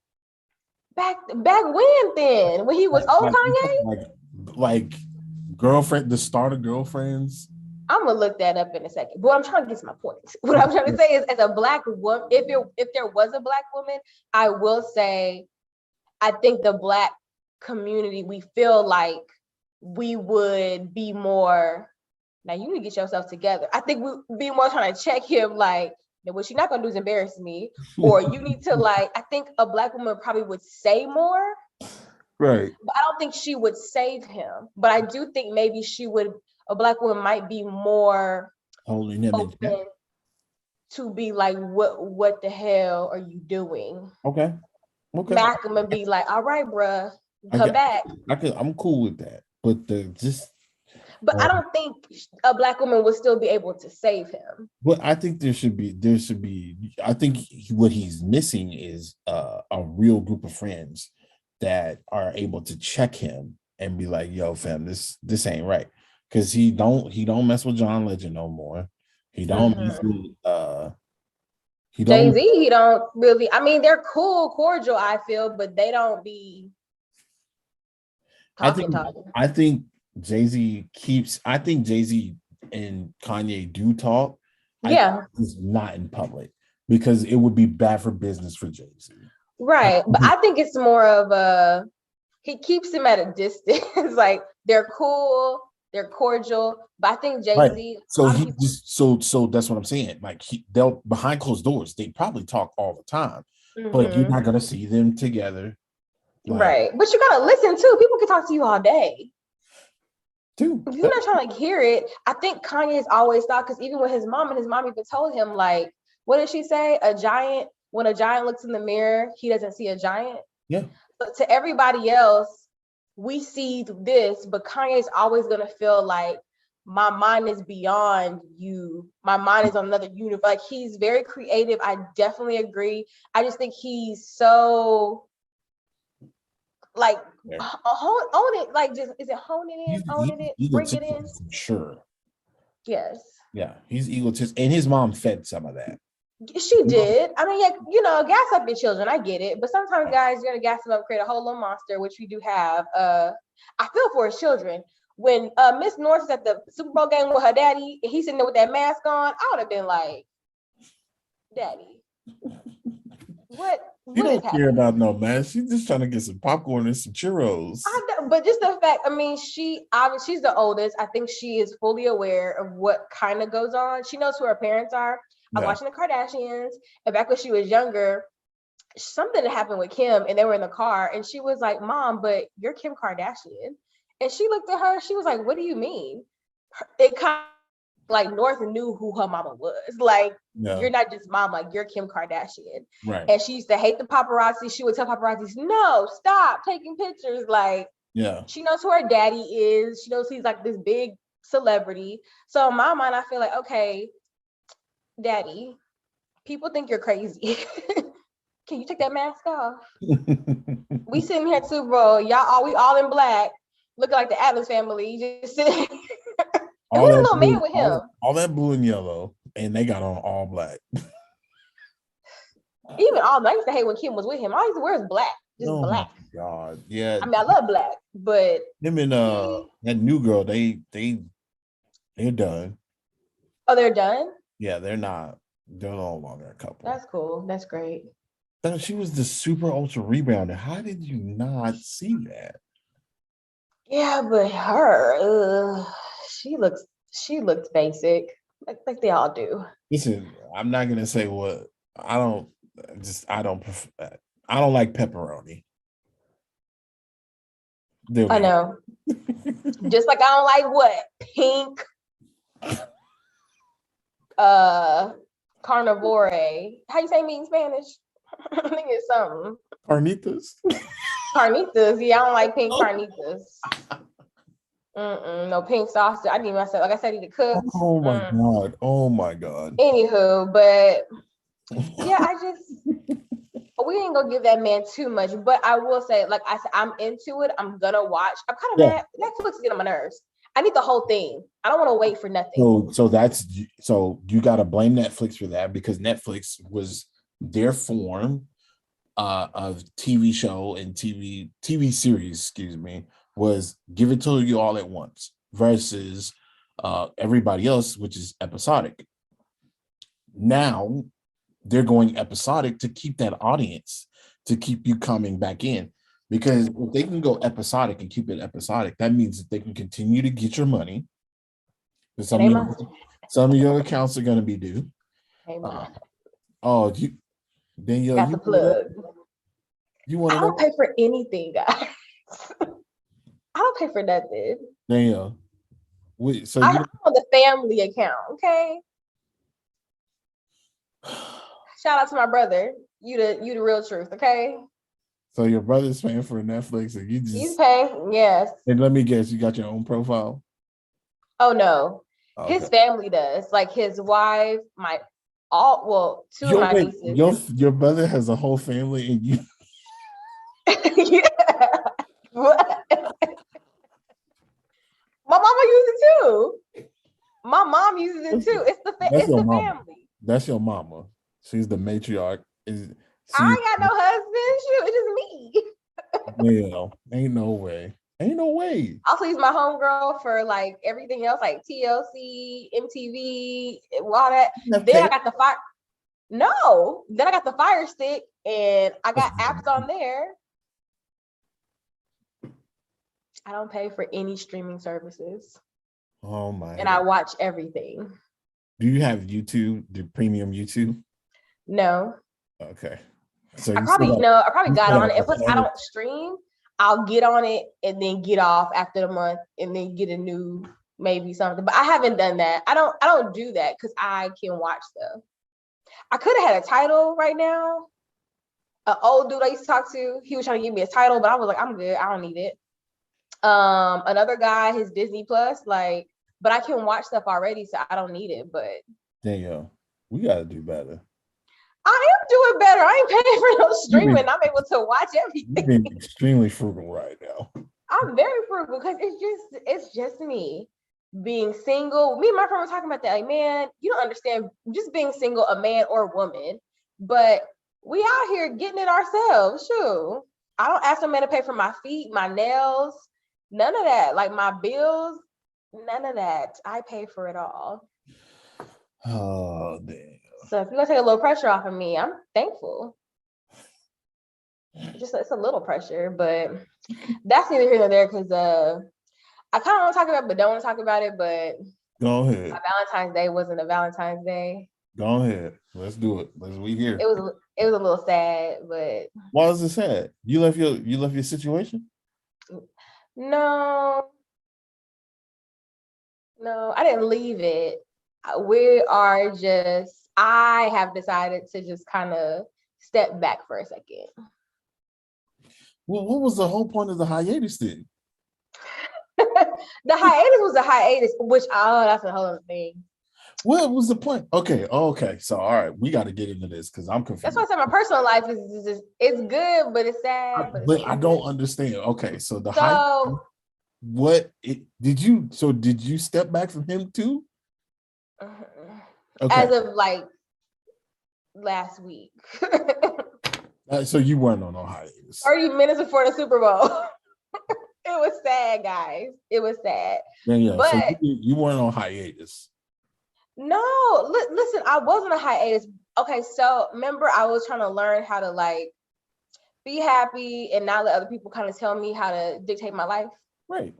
Back when then? When he was old Kanye? Like girlfriend, the start of Girlfriends. I'm gonna look that up in a second. But I'm trying to get to my point. What I'm trying to say is, as a black woman, if there was a black woman, I will say, I think the black community, we feel like we would be more. Now you need to get yourself together. I think we'd be more trying to check him, like, what you're not gonna do is embarrass me, or you need to like. I think a black woman probably would say more, right? But I don't think she would save him. But I do think maybe she would. A black woman might be more holding him open to be like, what the hell are you doing? Okay. Smack him and be like, all right, bruh, come back. I'm cool with that, but But I don't think a black woman would still be able to save him. But I think there should be. I think what he's missing is a real group of friends that are able to check him and be like, "Yo, fam, this ain't right." Because he don't mess with John Legend no more. He don't mess with Jay-Z. He don't really. I mean, they're cool, cordial. I feel, but they don't be talking. I think Jay-Z and Kanye do talk. Yeah, it's not in public because it would be bad for business for Jay-Z. Right, but I think it's more of he keeps him at a distance. Like they're cool, they're cordial, but I think Jay-Z. Right. So that's what I'm saying. Like they'll behind closed doors, they probably talk all the time, but you're not gonna see them together. Like, right, but you gotta listen too. People can talk to you all day. Too. If you're not trying to hear it, I think Kanye's always thought, because even with his mom even told him, like, what did she say? When a giant looks in the mirror, he doesn't see a giant. Yeah. But to everybody else, we see this, but Kanye's always gonna feel like my mind is beyond you. My mind is on another universe. Like he's very creative. I definitely agree. I just think he's so like own it. Like just is it honing it, owning it, bring it in? Sure. Yes. Yeah, he's egotist, and his mom fed some of that. She did. I mean, yeah, gas up your children. I get it. But sometimes, guys, you're gonna gas them up, create a whole little monster, which we do have. I feel for his children. When Miss North was at the Super Bowl game with her daddy, and he's sitting there with that mask on, I would have been like, "Daddy, what You don't care about no mask. She's just trying to get some popcorn and some churros." But just the fact, I mean, she's the oldest. I think she is fully aware of what kind of goes on. She knows who her parents are. I'm watching the Kardashians, and back when she was younger, something happened with Kim, and they were in the car, and she was like, "Mom, but you're Kim Kardashian," and she looked at her. She was like, "What do you mean?" It kind of like North knew who her mama was. Like, you're not just mom, like you're Kim Kardashian, right? And she used to hate the paparazzi. She would tell paparazzi, "No, stop taking pictures." Like, she knows who her daddy is. She knows he's like this big celebrity. So in my mind, I feel like, okay, Daddy, people think you're crazy. Can you take that mask off? We sitting here too, bro. We all in black, looking like the Addams Family. Just sitting. And who's a little man with him? All that blue and yellow, and they got on all black. Even all, I used to hate when Kim was with him. All he used to wear is black, just black. My God, yeah. I mean, I love black, but him and that new girl, they're done. Oh, they're done? Yeah, they're not. They're no longer a couple. That's cool. That's great. She was the super ultra rebounder. How did you not see that? Yeah, but her, she looks basic, like they all do. Listen, I'm not gonna say what I don't. I don't like pepperoni. I know. Just like I don't like what? Pink carnivore. How you say meat in Spanish? I think it's something. Carnitas. Carnitas. Yeah, I don't like pink carnitas. No pink sausage. I need myself, like I said, I need to cook. Oh my god. Oh my god. Anywho, but yeah, we ain't gonna give that man too much, but I will say, like I said, I'm into it. I'm gonna watch. I'm kind of mad. Netflix is getting on my nerves. I need the whole thing. I don't want to wait for nothing. So you got to blame Netflix for that, because Netflix was their form of TV show and TV series, excuse me, was give it to you all at once versus everybody else, which is episodic. Now they're going episodic to keep that audience, to keep you coming back in. Because if they can go episodic and keep it episodic, that means that they can continue to get your money. Some of your accounts are going to be due. Danielle, got the plug. You want to? I don't pay for anything, guys. I don't pay for nothing. Danielle, so I'm on the family account, okay? Shout out to my brother. You the real truth, okay? So your brother's paying for Netflix, and he's paying, yes. And let me guess, you got your own profile? Oh no, okay. His family does. Like his wife, two of my nieces. Your brother has a whole family, and you. Yeah. What? My mama uses it too. My mom uses it too. It's the family. That's your mama. She's the matriarch. I ain't got no husband. Shoot, it's just me. Yeah, ain't no way. Also use my homegirl for like everything else, like TLC, MTV, all that. Then I got the fire. No, then I got the Fire Stick, and I got apps on there. I don't pay for any streaming services. Oh my! And I watch everything. Do you have YouTube? The premium YouTube? No. Okay. So I probably got on it. If I don't stream, I'll get on it and then get off after the month and then get a new maybe something. But I haven't done that. I don't do that because I can watch stuff. I could have had a title right now. An old dude I used to talk to, he was trying to give me a title, but I was like, I'm good. I don't need it. Another guy, his Disney Plus, but I can watch stuff already, so I don't need it. But Danielle, we gotta do better. I am doing better. I ain't paying for no streaming. I'm able to watch everything. You're being extremely frugal right now. I'm very frugal because it's just me being single. Me and my friend were talking about that. Like, man, you don't understand just being single, a man or woman, but we out here getting it ourselves. Shoot, I don't ask a man to pay for my feet, my nails, none of that. Like my bills, none of that. I pay for it all. Oh, damn. So if you're gonna take a little pressure off of me, I'm thankful. It's a little pressure, but that's neither here nor there because I kind of want to talk about it, but don't want to talk about it. But go ahead. My Valentine's Day wasn't a Valentine's Day. Go ahead. Let's do it. We here. It was a little sad, but why was it sad? You left your situation? No, I didn't leave it. I have decided to just kind of step back for a second. Well, what was the whole point of the hiatus then? The hiatus was a hiatus, which that's a whole other thing. What was the point? Okay. So all right, we got to get into this because I'm confused. That's why I said my personal life is it's good, but it's sad. But I don't understand. Okay, so did you step back from him too? Okay. As of like last week. So you weren't on hiatus. 30 minutes before the Super Bowl. It was sad, guys. It was sad. Yeah. But so you weren't on hiatus. No, listen, I was on a hiatus. Okay, so remember I was trying to learn how to like be happy and not let other people kind of tell me how to dictate my life. Right.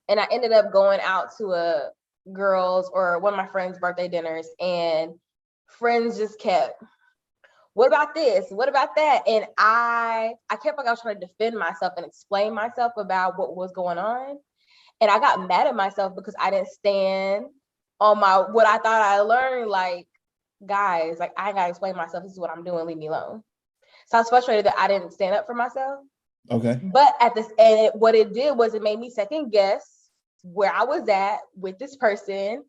And I ended up going out to a girl's or one of my friends' birthday dinners, and friends just kept, what about this? What about that? And I kept like I was trying to defend myself and explain myself about what was going on. And I got mad at myself because I didn't stand on my what I thought I learned. Like, guys, like I gotta explain myself. This is what I'm doing. Leave me alone. So I was frustrated that I didn't stand up for myself. Okay. But at this, and what it did was it made me second guess where I was at with this person,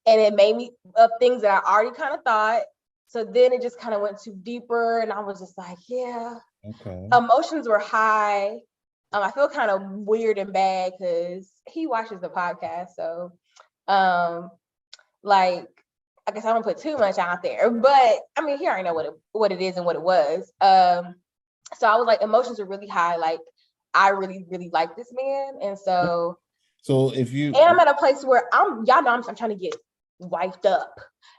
and it made me of things that I already kind of thought. So then it just kind of went too deeper, and I was just like, yeah. Okay. Emotions were high. I feel kind of weird and bad because he watches the podcast, so like I guess I don't put too much out there, but I mean he already know what it is and what it was. So I was like, emotions are really high. Like I really, really like this man, and so if you and I'm at a place where y'all know I'm trying to get wifed up,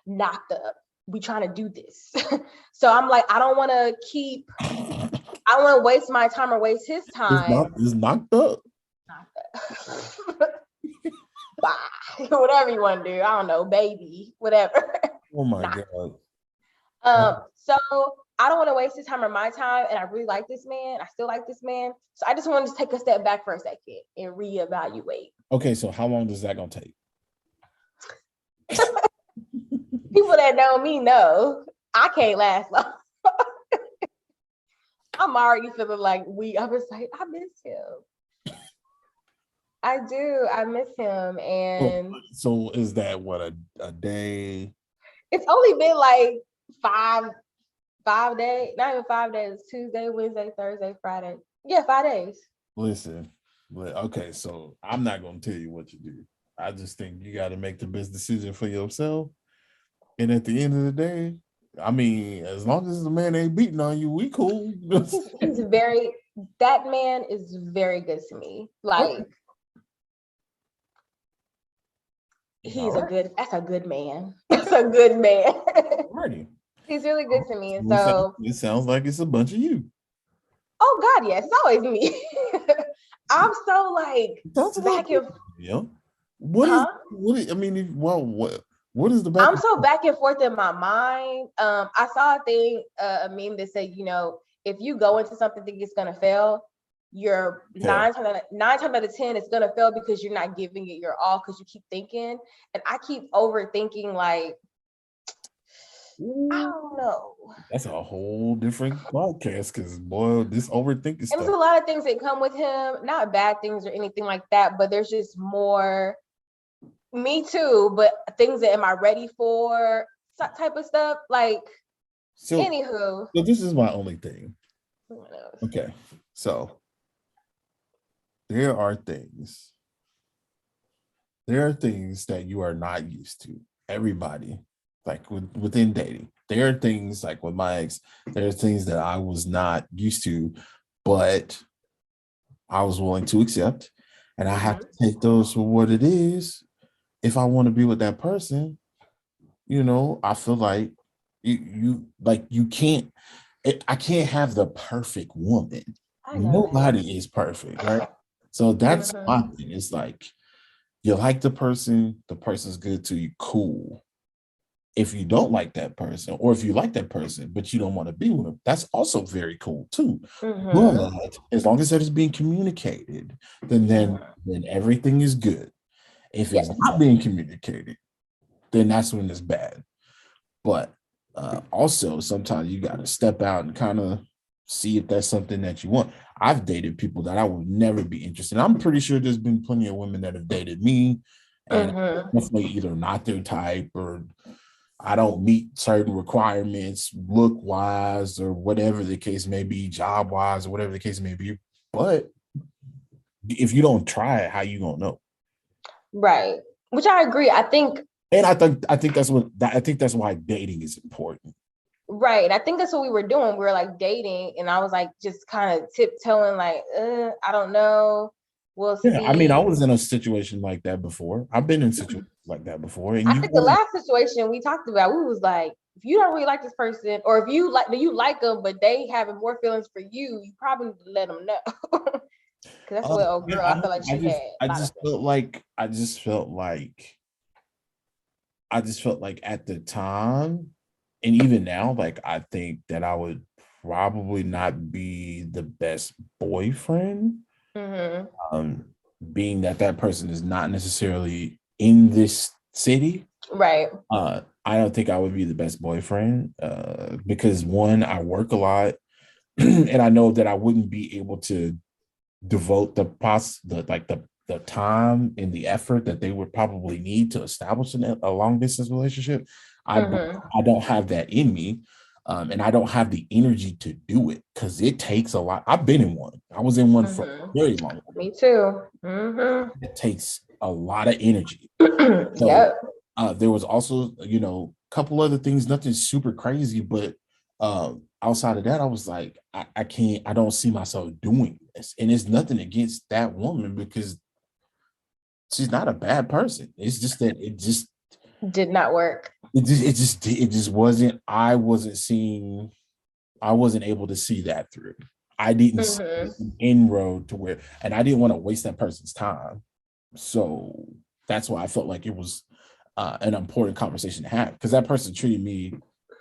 knocked up. We trying to do this, so I'm like, I don't want to waste my time or waste his time. It's knocked up. Bye. Whatever you want to do. I don't know, baby, whatever. Oh my God. So I don't want to waste his time or my time. And I really like this man. I still like this man. So I just wanted to take a step back for a second and reevaluate. Okay, so how long is that gonna take? People that know me know I can't last long. I'm already feeling like I was like, I miss him. I do. I miss him. And so is that what a day? It's only been like 5 days, not even 5 days. Tuesday, Wednesday, Thursday, Friday. Yeah, 5 days. Listen, okay, so I'm not gonna tell you what to do. I just think you got to make the best decision for yourself. And at the end of the day, I mean, as long as the man ain't beating on you, we cool. That man is very good to me. Like, that's a good man. That's a good man. Right. He's really good to me. And so it sounds like it's a bunch of you. Oh God, yes, it's always me. I'm so like back and yeah. What is the back? I'm so back and forth in my mind. I saw a meme that said, if you go into something thinking it's gonna fail, you're 9 times out of 10 it's gonna fail because you're not giving it your all because you keep thinking. And I keep overthinking, like, I don't know. That's a whole different podcast because boy, this overthinking stuff. There's a lot of things that come with him, not bad things or anything like that, but there's just more. Me too, but things that am I ready for type of stuff. Like, anywho. So this is my only thing. Okay, so there are things that you are not used to. Everybody, like within dating, there are things like with my ex, there are things that I was not used to, but I was willing to accept, and I have to take those for what it is. If I want to be with that person, I feel like you can't. I can't have the perfect woman. Nobody is perfect, right? So that's my thing. It's like you like the person's good to you, cool. If you don't like that person, or if you like that person but you don't want to be with them, that's also very cool too. But as long as that is being communicated, then everything is good. If it's not being communicated, then that's when it's bad. But also, sometimes you got to step out and kind of see if that's something that you want. I've dated people that I would never be interested in. I'm pretty sure there's been plenty of women that have dated me and definitely either not their type or I don't meet certain requirements look-wise or whatever the case may be, job-wise or whatever the case may be. But if you don't try it, how you gonna know? Right. Which I agree. I think that's why dating is important. Right. I think that's what we were doing. We were like dating, and I was like just kind of tiptoeing, like, I don't know. We'll Yeah, I mean, I see. was in a situation like that before. I've been in situations like that before, and I you think the last situation we talked about, we was like, if you don't really like this person, or if you like them, but they having more feelings for you, you probably need to let them know. Because that's what old girl, I feel like she had a lot of I just felt like at the time, and even now, like I think that I would probably not be the best boyfriend. feelings. Um, being that that person is not necessarily in this city, Right. I don't think I would be the best boyfriend because one, I work a lot, and I know that I wouldn't be able to devote the time and the effort that they would probably need to establish a long distance relationship. I don't have that in me. And I don't have the energy to do it because it takes a lot. I've been in one. I was in one for a very long time. Me too. It takes a lot of energy. So Yep. there was also, a couple other things, nothing super crazy, but outside of that, I was like, I can't, I don't see myself doing this. And it's nothing against that woman because she's not a bad person. It's just that Did not work. it just wasn't, I wasn't able to see that through. I didn't see an inroad to where, and I didn't want to waste that person's time. So that's why I felt like it was an important conversation to have because that person treated me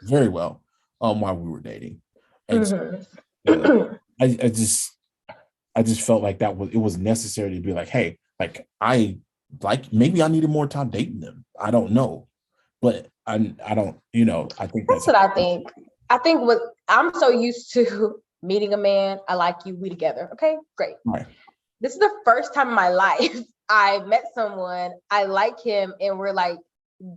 very well while we were dating, and so, I just felt like it was necessary to be like, hey, like maybe I needed more time dating them. I don't know, but I don't, I think That's what I think. I think what I'm so used to meeting a man, I like you, we together. Okay, great. Right. This is the first time in my life I met someone, I like him, and we're like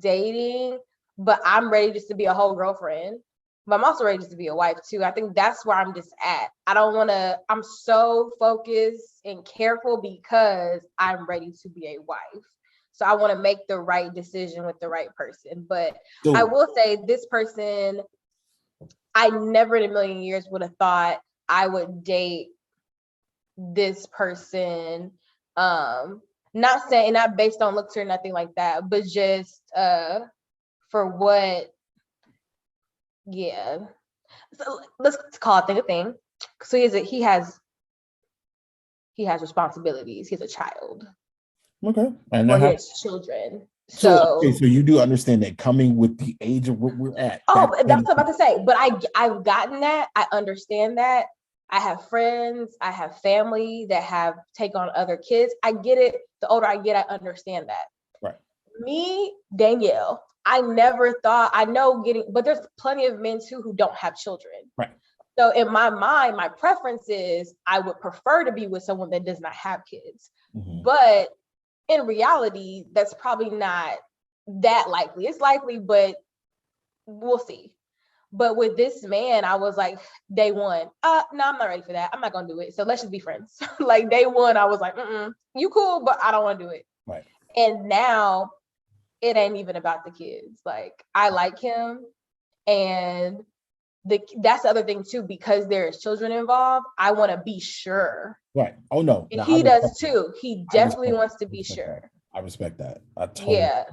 dating, but I'm ready just to be a whole girlfriend. But I'm also ready just to be a wife too. I think that's where I'm just at. I don't want to, I'm so focused and careful because I'm ready to be a wife. So I want to make the right decision with the right person. But I will say this person, I never in a million years would have thought I would date this person. Not saying, not based on looks or nothing like that, but just for what, yeah. So let's call it a thing. So he has responsibilities. He's a child. Okay. And Or he has children. so you do understand that coming with the age of what we're at. Oh, that's what I'm about to say. But I've gotten that. I understand that. I have friends, I have family that have take on other kids. I get it. The older I get, I understand that. Right. Me, Danielle, I never thought, but there's plenty of men too who don't have children. Right. So in my mind, my preference is I would prefer to be with someone that does not have kids. But in reality, that's probably not that likely. It's likely, but we'll see. But with this man, I was like, day one, no, I'm not ready for that. I'm not gonna do it. So let's just be friends. Like day one, I was like, you cool, but I don't want to do it. Right. And now it ain't even about the kids. Like I like him, and that's the other thing too, because there's children involved. I want to be sure. Right. Oh no. And he does too. He definitely wants to be sure. I respect that. I totally that.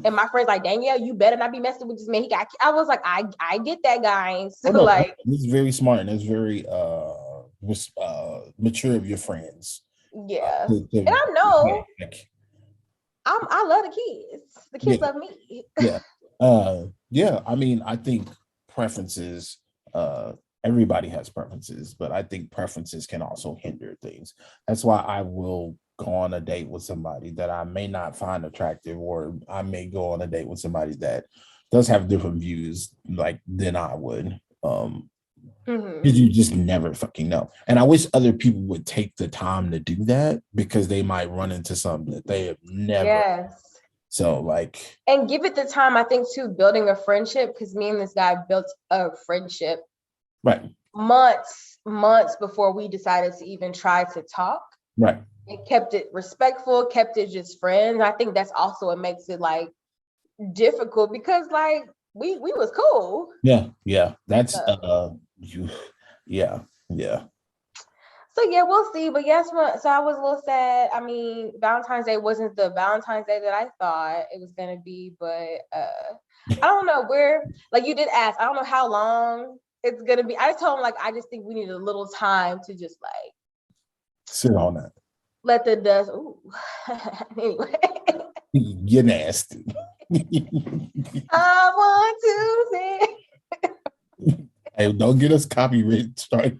And my friend's like, Danielle, you better not be messing with this man. I was like, I get that, guys. So like, it's very smart and it's very mature of your friends. Yeah. And I know I love the kids. The kids love me. Yeah. I mean, I think preferences, everybody has preferences, but I think preferences can also hinder things. That's why I will go on a date with somebody that I may not find attractive, or I may go on a date with somebody that does have different views like than I would. Because you just never fucking know. And I wish other people would take the time to do that because they might run into something that they have never. Yes. So like, and give it the time, I think, too, building a friendship, because me and this guy built a friendship months before we decided to even try to talk. Right. And kept it respectful, kept it just friends. I think that's also what makes it like difficult, because like we was cool. Yeah. That's yeah. So yeah, we'll see. But yes, so I was a little sad. I mean, Valentine's Day wasn't the Valentine's Day that I thought it was gonna be, but I don't know where. Like you did ask, I don't know how long it's gonna be. I just told him like I just think we need a little time to just like sit on that. Let the dust. Ooh. Anyway, You're nasty. I want to say. Hey, don't get us copyright strike.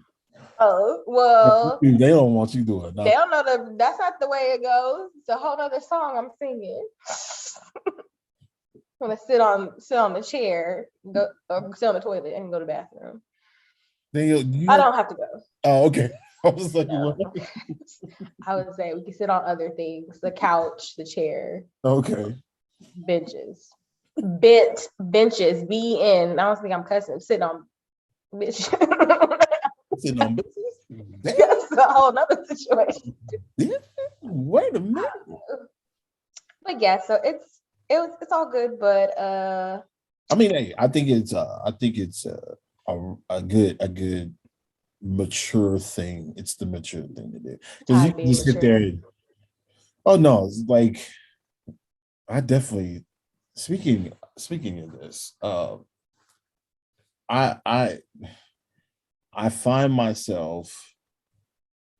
Oh well, they don't want you doing nothing. They don't know that's not the way it goes. It's a whole other song I'm singing. I'm gonna sit on the chair, go or sit on the toilet and go to the bathroom. I don't have to go. Oh, okay. I was like, no. I would say we can sit on other things: the couch, the chair. Okay. Benches. Benches. I don't think I'm cussing. Sitting on benches. Sitting on benches? That's a whole nother situation. Wait a minute. But yeah, so it's all good, but I mean, hey, I think it's a good mature thing. It's the mature thing to do. Because you can just sit there and, oh no, it's like I definitely speaking of this, I find myself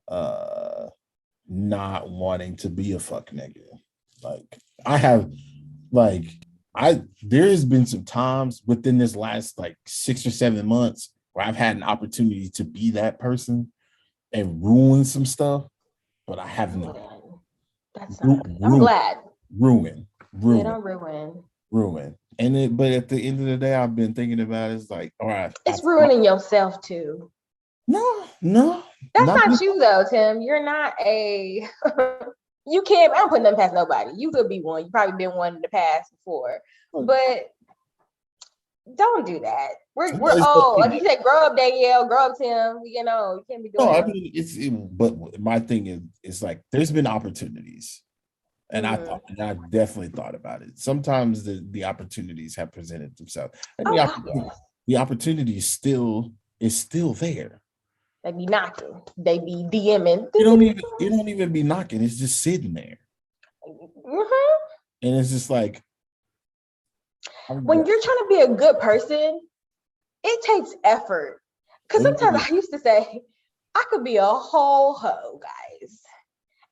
not wanting to be a fuck nigga. Like I have there's been some times within this last like 6 or 7 months where I've had an opportunity to be that person and ruin some stuff, but I haven't. That's not, I'm glad. Ruin. Yeah, don't ruin. And but at the end of the day, I've been thinking about it, it's like, all right. It's ruining yourself too. No. That's not you though, Tim. You're not a you can't, I don't put nothing past nobody. You could be one. You've probably been one in the past before. But don't do that. We're old. Like you said, grow up, Danielle, grow up, Tim. You know, you can't be doing that. I mean, but my thing is, it's like there's been opportunities. And I definitely thought about it. Sometimes the opportunities have presented themselves. And the opportunity is still there. They be knocking. They be DMing. You don't even be knocking. It's just sitting there. Mm-hmm. And it's just like when you're trying to be a good person, it takes effort. Because sometimes I used to say, I could be a whole hoe, guys.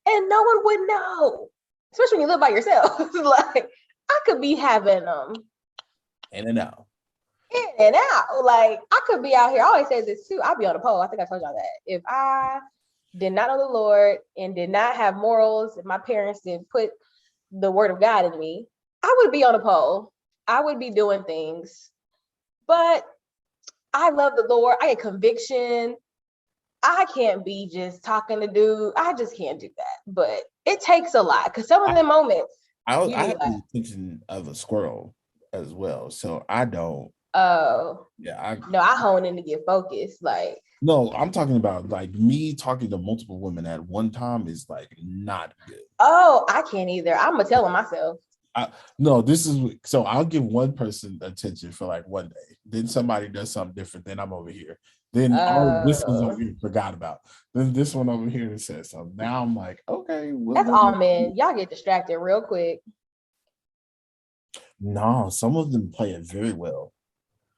And no one would know. Especially when you live by yourself. Like, I could be having them. In and out. Like, I could be out here. I always say this too. I'll be on the pole. I think I told y'all that. If I did not know the Lord and did not have morals, if my parents didn't put the word of God in me, I would be on the pole. I would be doing things. But I love the Lord. I get conviction. I can't be just talking to dude. I just can't do that. But it takes a lot because some of the moments. I have the attention of a squirrel as well. So I don't. Oh. Yeah. I hone in to get focused. Like. No, I'm talking about like me talking to multiple women at one time is like not good. Oh, I can't either. I'm gonna tell them myself. No, this is so I'll give one person attention for like one day. Then somebody does something different. Then I'm over here. Then this one's over here forgot about. Then this one over here says something. Now I'm like, okay. That's all men. Y'all get distracted real quick. No, some of them play it very well.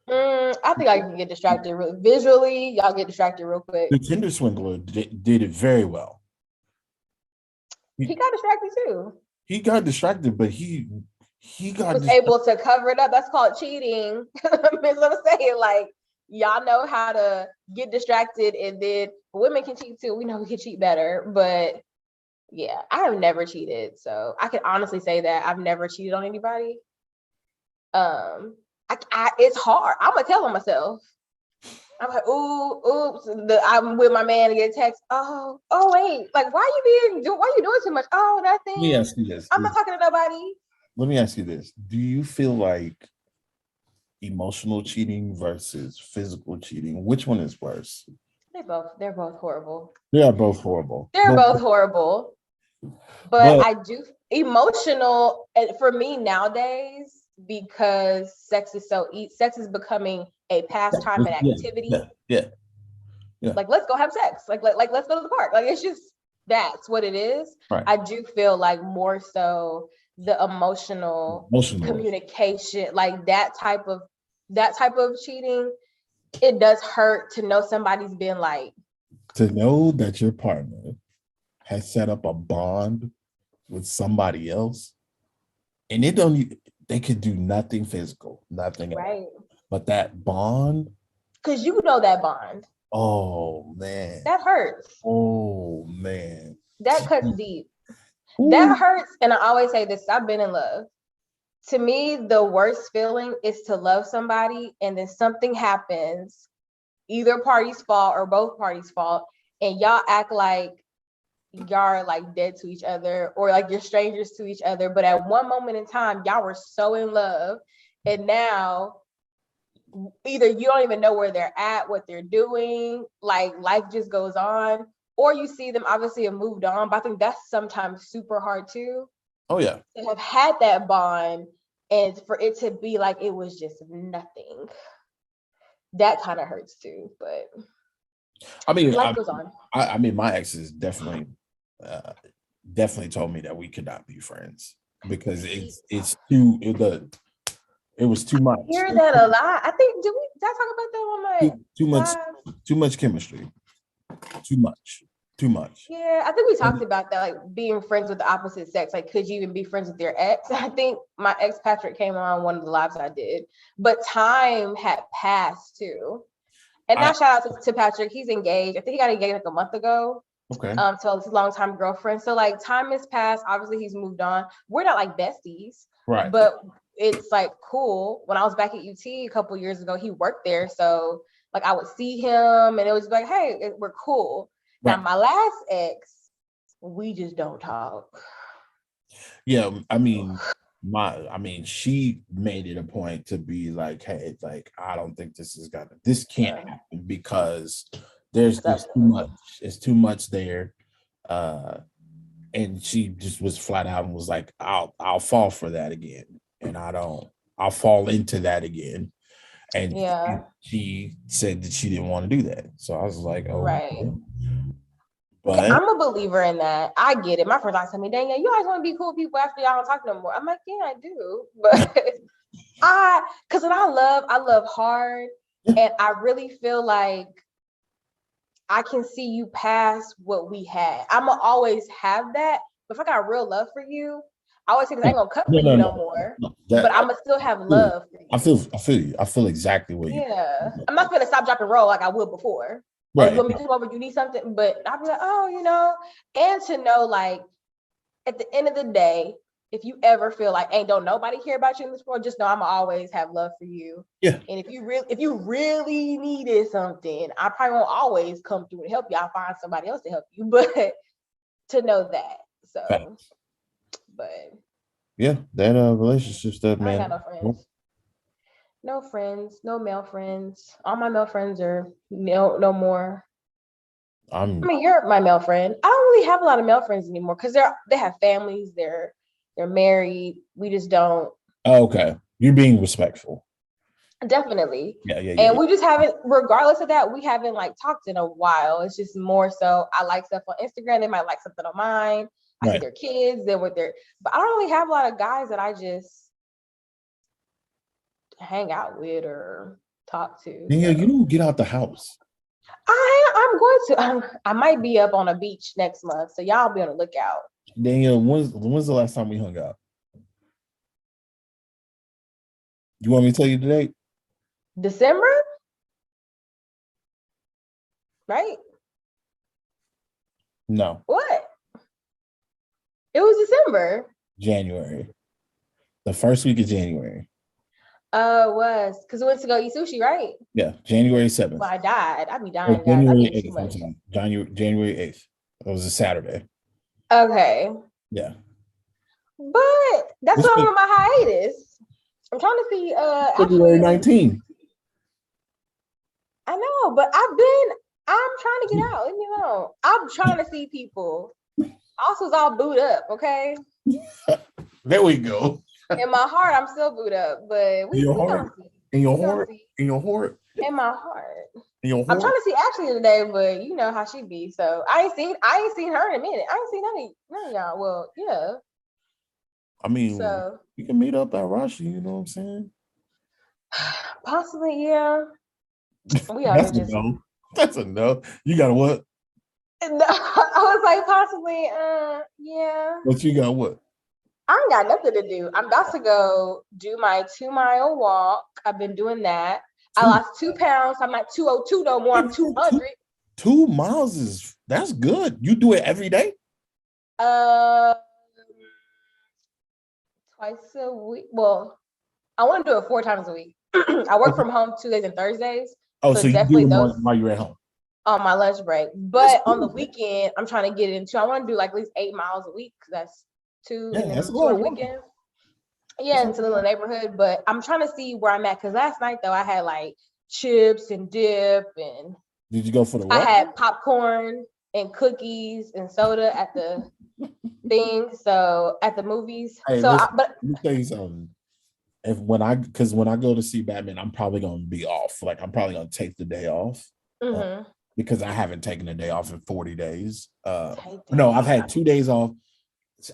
I think I can get distracted visually. Y'all get distracted real quick. The Tinder Swindler did it very well. He got distracted too. He got distracted, but he was able to cover it up. That's called cheating. That's what I'm saying. Like, y'all know how to get distracted, and then women can cheat too. We know we can cheat better, but yeah, I have never cheated, so I can honestly say that I've never cheated on anybody. It's hard. I'm gonna tell myself. I'm like, oops. I'm with my man and get a text. Oh, wait. Like, why you doing too much? Oh, that thing. Let me ask you this. I'm not talking to nobody. Let me ask you this. Do you feel like emotional cheating versus physical cheating, which one is worse? They're both horrible. They are both horrible. They're both horrible. But I do emotional, and for me nowadays, because sex is becoming a pastime and activity. Yeah. Like, let's go have sex. Like let's go to the park. Like, it's just, that's what it is. Right. I do feel like more so the emotional communication, like that type of cheating, it does hurt to know somebody's been like, to know that your partner has set up a bond with somebody else, and they could do nothing physical, nothing right else. But that bond, because you know that bond. Oh man, that hurts. Oh man, that cuts deep. Ooh. That hurts. And I always say this, I've been in love. To me, the worst feeling is to love somebody and then something happens, either party's fault or both parties' fault, and y'all act like y'all are like dead to each other or like you're strangers to each other. But at one moment in time, y'all were so in love, and now either you don't even know where they're at, what they're doing, like life just goes on, or you see them obviously have moved on. But I think that's sometimes super hard too. Oh yeah. To have had that bond and for it to be like it was just nothing. That kind of hurts too. But I mean, life goes on. I mean, my exes definitely told me that we could not be friends because it was too much. I hear that a lot. I think did I talk about that on my too much chemistry. Too much. Yeah, I think we talked about that, like being friends with the opposite sex. Like, could you even be friends with your ex? I think my ex Patrick came on one of the lives I did, but time had passed too. And now shout out to Patrick. He's engaged. I think he got engaged like a month ago. Okay. So it's a long time girlfriend. So like time has passed. Obviously he's moved on. We're not like besties, right? But it's like cool. When I was back at UT a couple years ago, he worked there. So like I would see him, and it was like, hey, we're cool. Now, my last ex, we just don't talk. Yeah, I mean, she made it a point to be like, hey, like, I don't think this can't happen because there's too much. It's too much there. And she just was flat out and was like, I'll fall for that again. And I'll fall into that again. And she said that she didn't want to do that. So I was like, oh, right. But I'm a believer in that. I get it. My friends always tell me, dang, you always want to be cool people after y'all don't talk no more. I'm like, yeah, I do. But because I love hard. And I really feel like I can see you past what we had. I'm going to always have that. But if I got real love for you, I always say, I ain't going to cut for you no more. But I'm going to still have love for you. I feel you. I feel exactly what you I'm not going to stop, drop, and roll like I would before. Right. You want me to come over, you need something, but I'll be like, oh, and to know, like, at the end of the day, if you ever feel like ain't don't nobody care about you in this world, just know I'm gonna always have love for you. Yeah. And if you really needed something, I probably won't always come through and help you. I'll find somebody else to help you, but to know that. So, Thanks. But yeah, that relationship stuff, man. I got no friends. No friends, no male friends. All my male friends are no more. I mean, you're my male friend. I don't really have a lot of male friends anymore because they have families, they're married. We just don't. Oh, okay. You're being respectful. Definitely. Yeah. And we just haven't, regardless of that, we haven't like talked in a while. It's just more so I like stuff on Instagram. They might like something on mine. I see their kids, they're with but I don't really have a lot of guys that I just hang out with or talk to. Yeah, you don't get out the house. I'm going to. I might be up on a beach next month, so y'all be on the lookout. Daniel, when's the last time we hung out? You want me to tell you the date? December, right? No. What? It was December. January. The first week of January. It was because we went to go eat sushi, right? Yeah, January 7th. Well, I died. I'd be dying. January 8th. January 8th. It was a Saturday. Okay. Yeah. But that's why I'm on my hiatus. I'm trying to see. February 19th. I know, but I'm trying to get out. Leave me alone. I'm trying to see people. Also, it's all booed up. Okay. There we go. In my heart, I'm still booed up, but we don't see. In your heart? In my heart. I'm trying to see Ashley today, but you know how she be. So I ain't seen her in a minute. I ain't seen none of y'all. Well, yeah. I mean, so we can meet up at Rashi, you know what I'm saying? Possibly, yeah. We That's already just a no. That's a no. You got a what? I was like, possibly, yeah. But you got what? I ain't got nothing to do. I'm about to go do my 2-mile walk. I've been doing that. I lost 2 pounds. I'm not 202 no more. I'm 200. 2 miles that's good. You do it every day? Twice a week. Well, I want to do it 4 times a week. I work from home Tuesdays and Thursdays. Oh, so you do it while you're at home? On my lunch break. But on the weekend, I'm trying to get into, I want to do like at least 8 miles a week because that's 2 and then 2 on the weekend. Yeah, it's a little neighborhood, but I'm trying to see where I'm at because last night though I had like chips and dip and did you go for the walk? I had popcorn and cookies and soda at the thing, so at the movies. Hey, so listen, let me tell you something. When I go to see Batman, I'm probably gonna be off. Like I'm probably gonna take the day off. Because I haven't taken a day off in 40 days. No, I've had 2 days off.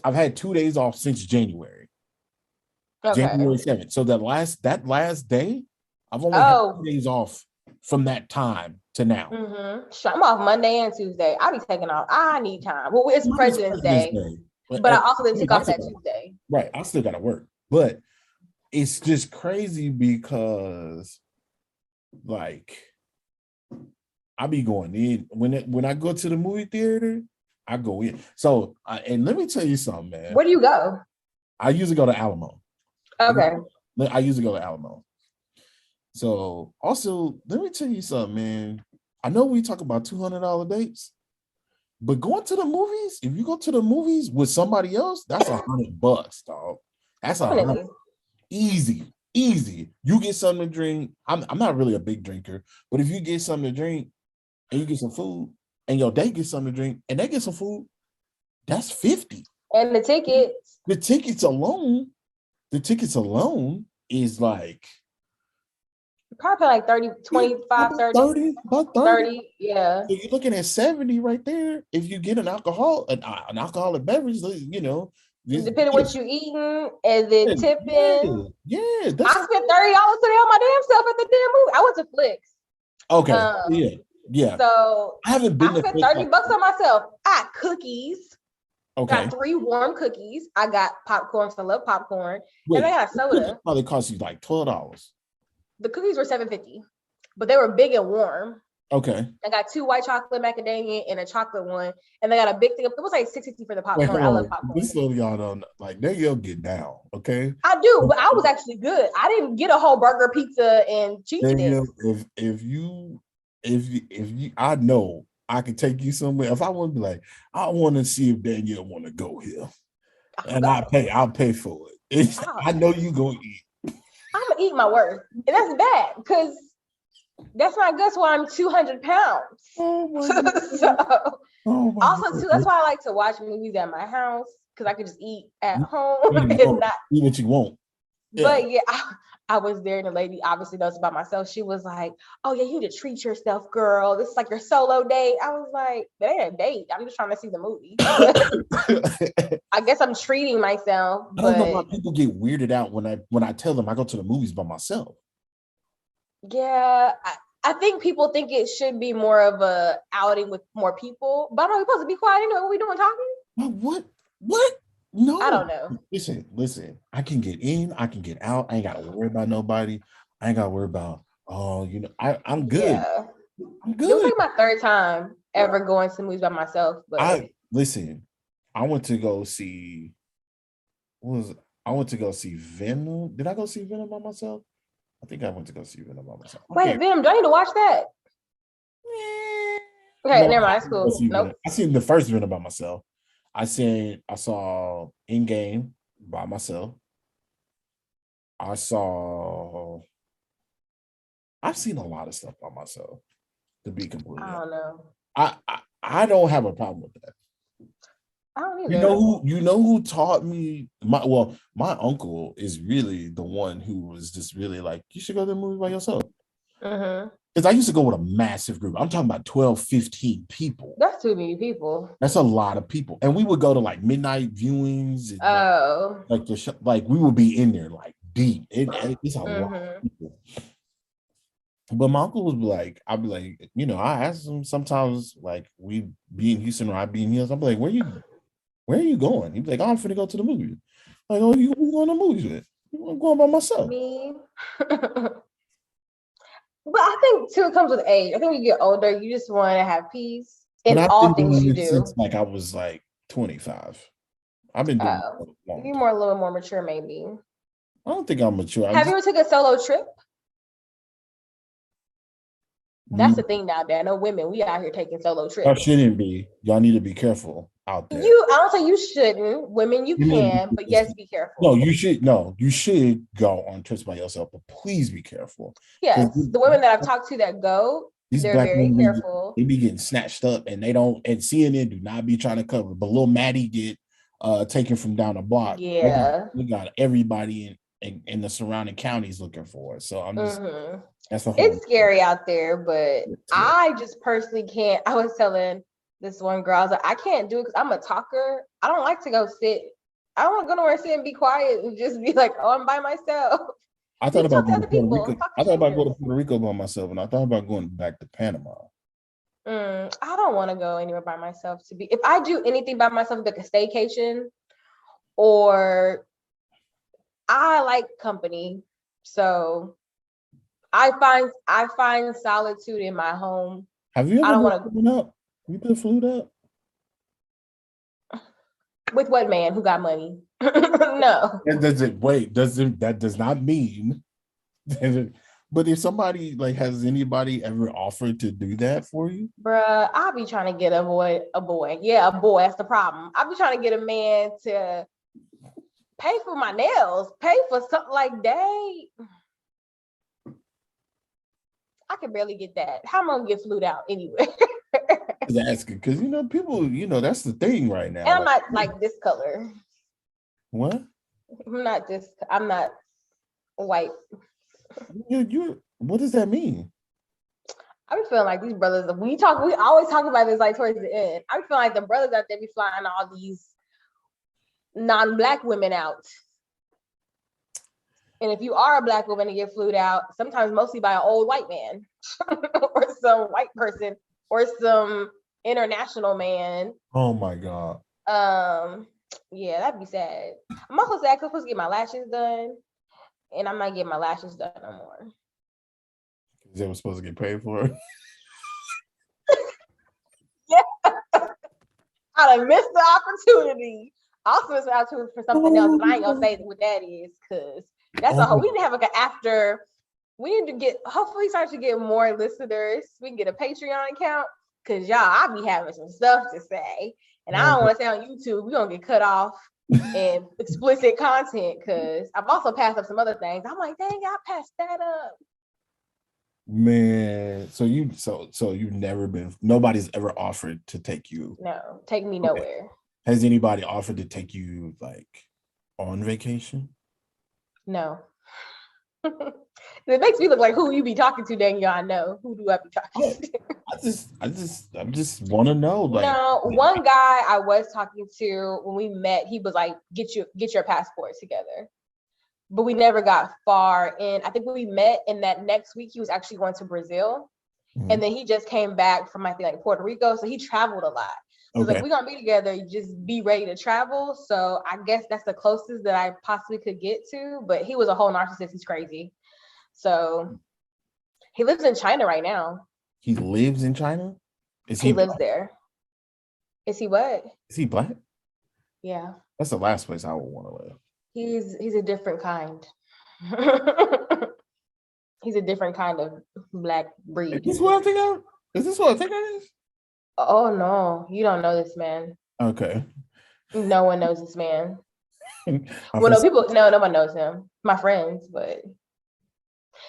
I've had 2 days off since January. Okay. January 7th. So that last day, I've only had 2 days off from that time to now. I'm off Monday and Tuesday. I be taking off. I need time. Well, it's President's Day. But I also didn't take off that Tuesday. Right. I still gotta work. But it's just crazy because like I be going in when I go to the movie theater, I go in. So and let me tell you something, man. Where do you go? I usually go to Alamo. Okay. I usually go to Alamo. So also, let me tell you something, man. I know we talk about $200 dates, but going to the movies, if you go to the movies with somebody else, that's $100, dog. That's $100. Easy. You get something to drink. I'm not really a big drinker, but if you get something to drink and you get some food, and your date gets something to drink, and they get some food, that's $50. And the tickets alone is like probably like 30, 25, 30. About 30. Yeah. So you're looking at 70 right there. If you get an alcoholic beverage, you know. Depending what you eating and then tipping. Yeah. I spent $30 today on my damn self at the damn movie. I went to Flicks. Okay. Yeah. So I haven't been. I spent $30 on myself. I got cookies. Okay. Got 3 warm cookies. I got popcorn because I love popcorn. And I got soda. Probably cost you like $12. The cookies were $7.50, but they were big and warm. Okay. I got 2 white chocolate macadamia and a chocolate one, and they got a big thing. It was like $6.50 for the popcorn. I love popcorn. This so y'all don't like. There you'll get down, okay? I do, but I was actually good. I didn't get a whole burger, pizza, and cheese sticks. If you, I know I can take you somewhere. If I want to be like, I want to see if Danielle want to go here, and I'll pay for it. I know you gonna eat. I'm gonna eat my worth, and that's bad because that's not good. So I'm 200 pounds. Oh my Also, too, that's why I like to watch movies at my house because I can just eat at home and not eat what you want. Yeah. But yeah, I was there, and the lady obviously knows about myself. She was like, "Oh yeah, you need to treat yourself, girl. This is like your solo date." I was like, "That ain't a date. I'm just trying to see the movie." I guess I'm treating myself. I don't know why people get weirded out when I tell them I go to the movies by myself. Yeah, I think people think it should be more of a outing with more people. But I know we're supposed to be quiet anyway. What we doing talking? What? No, I don't know. Listen. I can get in, I can get out. I ain't gotta worry about nobody. I ain't gotta worry about. I'm good. Yeah. I'm good. It was like my 3rd time ever going to movies by myself. But I went to go see. I went to go see Venom. Did I go see Venom by myself? I think I went to go see Venom by myself. Wait, Venom, do I need to watch that? Okay, never mind. That's cool. Nope. I seen the first Venom by myself. I saw Endgame by myself. I've seen a lot of stuff by myself, to be completely honest. I don't know. I don't have a problem with that. I don't either. You know who taught me my uncle is really the one who was just really like, you should go to the movie by yourself. Because I used to go with a massive group. I'm talking about 12, 15 people. That's too many people. That's a lot of people. And we would go to like midnight viewings and Oh. like the show, like we would be in there like deep. It's a lot of people. But my uncle would be like, I'd be like, I ask him sometimes, like we be in Houston or I be in Houston. I'm like, where are you going? He'd be like, oh, I'm finna go to the movies. Like, oh, you going to the movies with? I'm going by myself. Me. But I think too, it comes with age. I think when you get older, you just want to have peace in all things you do. Since like I was like 25. I've been doing it for a long you're time. a little more mature, maybe. I don't think I'm mature. Have you ever took a solo trip? That's the thing now, Dan. No women, we out here taking solo trips. Y'all shouldn't be. Y'all need to be careful out there. I don't say you shouldn't. Women, you can, but yes, be careful. No, you should. No, you should go on trips by yourself, but please be careful. Yes, the women that I've talked to that go, they're very careful. They be getting snatched up, and they don't. And CNN do not be trying to cover. But little Maddie get taken from down the block. Yeah, we got everybody in the surrounding counties looking for it. So I'm just. It's scary out there, but I just personally can't. I was telling this one girl, I was like, I can't do it because I'm a talker. I don't like to go sit. I don't want to go nowhere, sit and be quiet and just be like, oh, I'm by myself. I thought about going to Puerto Rico. I thought about going to Puerto Rico by myself, and I thought about going back to Panama. I don't want to go anywhere by myself. If I do anything by myself, like a staycation, or I like company, so I find solitude in my home. Have you ever been up? You been flued up? With what man who got money? No. That does not mean. But if somebody has anybody ever offered to do that for you? Bruh, I'll be trying to get a boy. Yeah, a boy, that's the problem. I'll be trying to get a man to pay for my nails, pay for something like that. I can barely get that. How am I gonna get flued out anyway? Asking because people, that's the thing right now. And I'm not like this color. What? I'm not white. What does that mean? I be feeling like these brothers, we always talk about this like towards the end. I be feeling like the brothers out there be flying all these non-black women out. And if you are a black woman and get flued out, sometimes mostly by an old white man or some white person or some international man. Oh my God. Yeah, that'd be sad. I'm also sad because I'm supposed to get my lashes done, and I'm not getting my lashes done no more. They were supposed to get paid for it. Yeah. I done missed the opportunity. I also missed the opportunity for something else, but I ain't gonna say what that is because that's a whole. We need to have like an after. We need to hopefully start to get more listeners. We can get a Patreon account because y'all, I be having some stuff to say. And I don't want to say on YouTube, we're going to get cut off and explicit content because I've also passed up some other things. I'm like, dang, I passed that up. Man, so you've never been, nobody's ever offered to take you. No, take me nowhere. Has anybody offered to take you on vacation? No. It makes me look like who you be talking to, Daniel. I know. Who do I be talking to? I just want to know. One guy I was talking to when we met, he was like, get your passport together. But we never got far. And I think we met, and that next week he was actually going to Brazil. Mm-hmm. And then he just came back from, I think, like Puerto Rico. So he traveled a lot. So we're going to be together. Just be ready to travel. So I guess that's the closest that I possibly could get to. But he was a whole narcissist. He's crazy. So he lives in China right now. He lives in China? He lives there. Is he what? Is he black? Yeah. That's the last place I would want to live. He's a different kind. He's a different kind of black breed. Is this what I think it is? Oh no, you don't know this man. Okay. No one knows this man. No one knows him. My friends, but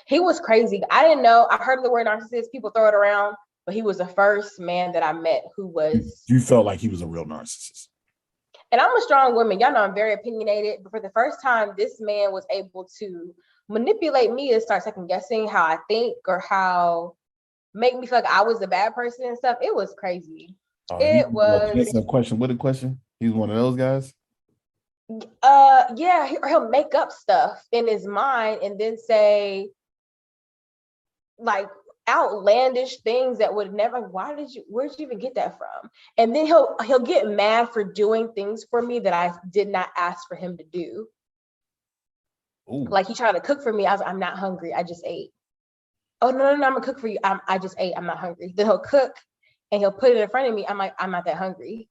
he was crazy. I didn't know. I heard of the word narcissist. People throw it around, but he was the first man that I met who was. You felt like he was a real narcissist. And I'm a strong woman. Y'all know I'm very opinionated. But for the first time, this man was able to manipulate me to start second guessing how I think or how make me feel like I was the bad person and stuff. It was crazy. He It was. That's a question. What a question. He's one of those guys. Yeah, he'll make up stuff in his mind and then say like outlandish things that would never. Where'd you even get that from? And then he'll get mad for doing things for me that I did not ask for him to do. Ooh. Like he tried to cook for me. I was like, I'm not hungry. I just ate. Oh no, I'm gonna cook for you. I just ate. I'm not hungry. Then he'll cook and he'll put it in front of me. I'm like, I'm not that hungry.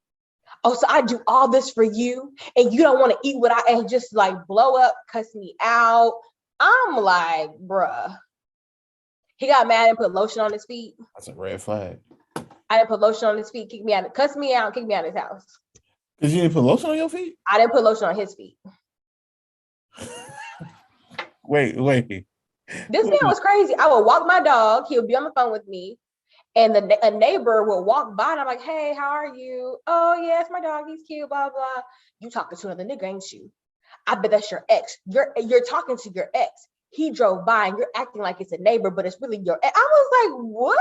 Oh, so I do all this for you and you don't want to eat what I and just like blow up, cuss me out. I'm like, bruh. He got mad and put lotion on his feet. That's a red flag. I didn't put lotion on his feet, kick me out, cuss me out, kick me out of his house. Because you didn't put lotion on your feet? I didn't put lotion on his feet. Wait. This man was crazy. I would walk my dog. He would be on the phone with me. And a neighbor will walk by and I'm like, hey, how are you? Oh, yeah, it's my dog. He's cute, blah, blah. You talking to another nigga, ain't you? I bet that's your ex. You're talking to your ex. He drove by and you're acting like it's a neighbor, but it's really your ex. I was like, what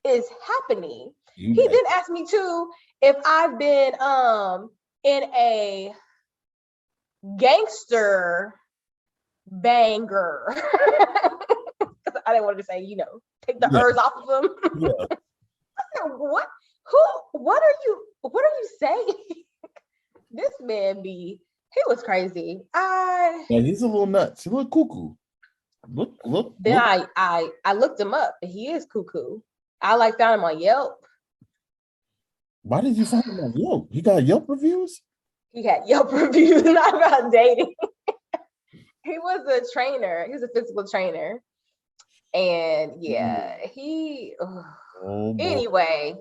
is happening? He then asked me too if I've been in a gangster banger. I didn't want to say, take the hers off of them. Yeah. I said, what? What are you saying? This man he was crazy. Yeah, he's a little nuts. He's a little cuckoo. Look. Then I looked him up. He is cuckoo. I found him on Yelp. Why did you find him on Yelp? He got Yelp reviews? He had Yelp reviews, not about dating. He was a trainer. He was a physical trainer. And yeah, anyway,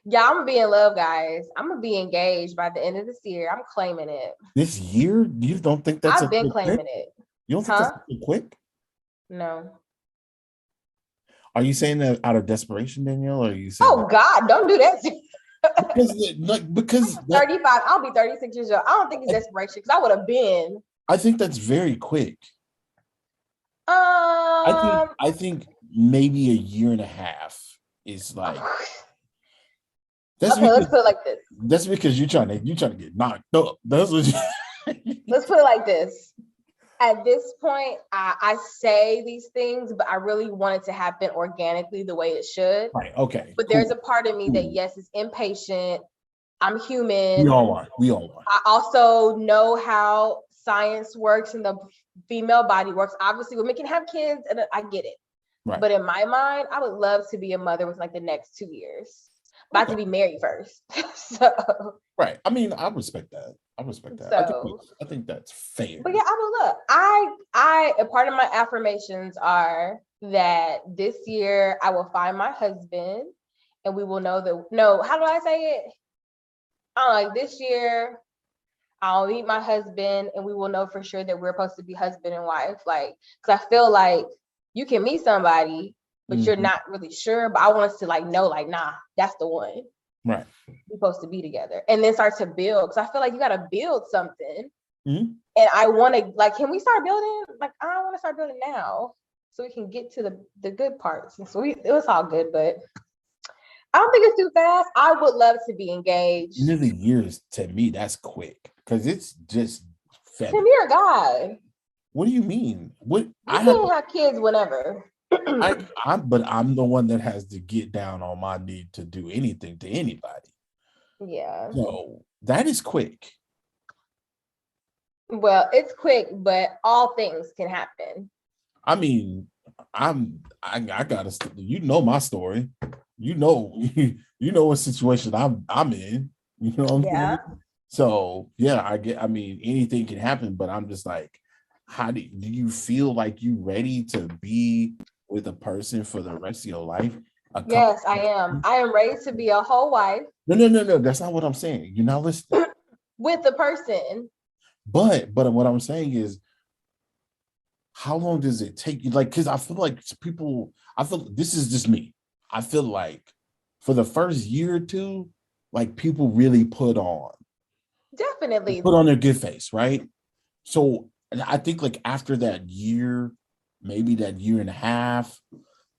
yeah, I'm gonna be in love, guys. I'm gonna be engaged by the end of this year. I'm claiming it. This year? You don't think that's I've been claiming it. You don't think that's quick? No. Are you saying that out of desperation, Danielle? Or are you saying God, don't do that. because 35, I'll be 36 years old. I don't think it's desperation because I would have been. I think that's very quick. I think maybe a year and a half is like. Let's put it like this. That's because you're trying to get knocked up. That's what. Let's put it like this. At this point, I say these things, but I really want it to happen organically the way it should. Right. Okay. But there's a part of me that yes, is impatient. I'm human. We all are. I also know how science works and the female body works. Obviously, women can have kids, and I get it. Right. But in my mind, I would love to be a mother within like the next 2 years. But I have to be married first. So. Right. I mean, I respect that. So, I think that's fair. But yeah, a part of my affirmations are that this year I will find my husband and we will know that. No, how do I say it? This year I'll meet my husband and we will know for sure that we're supposed to be husband and wife. Because I feel like you can meet somebody, but you're not really sure. But I want us to know, nah, that's the one. Right. We're supposed to be together and then start to build. Because I feel like you got to build something. Mm-hmm. And I want to, can we start building? I want to start building now so we can get to the good parts. And so it was all good, but I don't think it's too fast. I would love to be engaged. Nearly years to me, that's quick. Because it's just Tim, you're a guy. What do you mean? You can't have kids whenever. But I'm the one that has to get down on my knee to do anything to anybody. Yeah. So that is quick. Well, it's quick, but all things can happen. I mean, I gotta. My story. You know what situation I'm in. You know what I'm saying? So yeah, I mean, anything can happen, but I'm just like, how do you feel like you ready to be with a person for the rest of your life? Yes, I am. I am ready to be a whole wife. No. That's not what I'm saying. You're not listening. With the person. But what I'm saying is, how long does it take you? Because I feel like this is just me. I feel like for the first year or two, people really put on. Definitely. Put on their good face, right? So I think after that year, maybe that year and a half,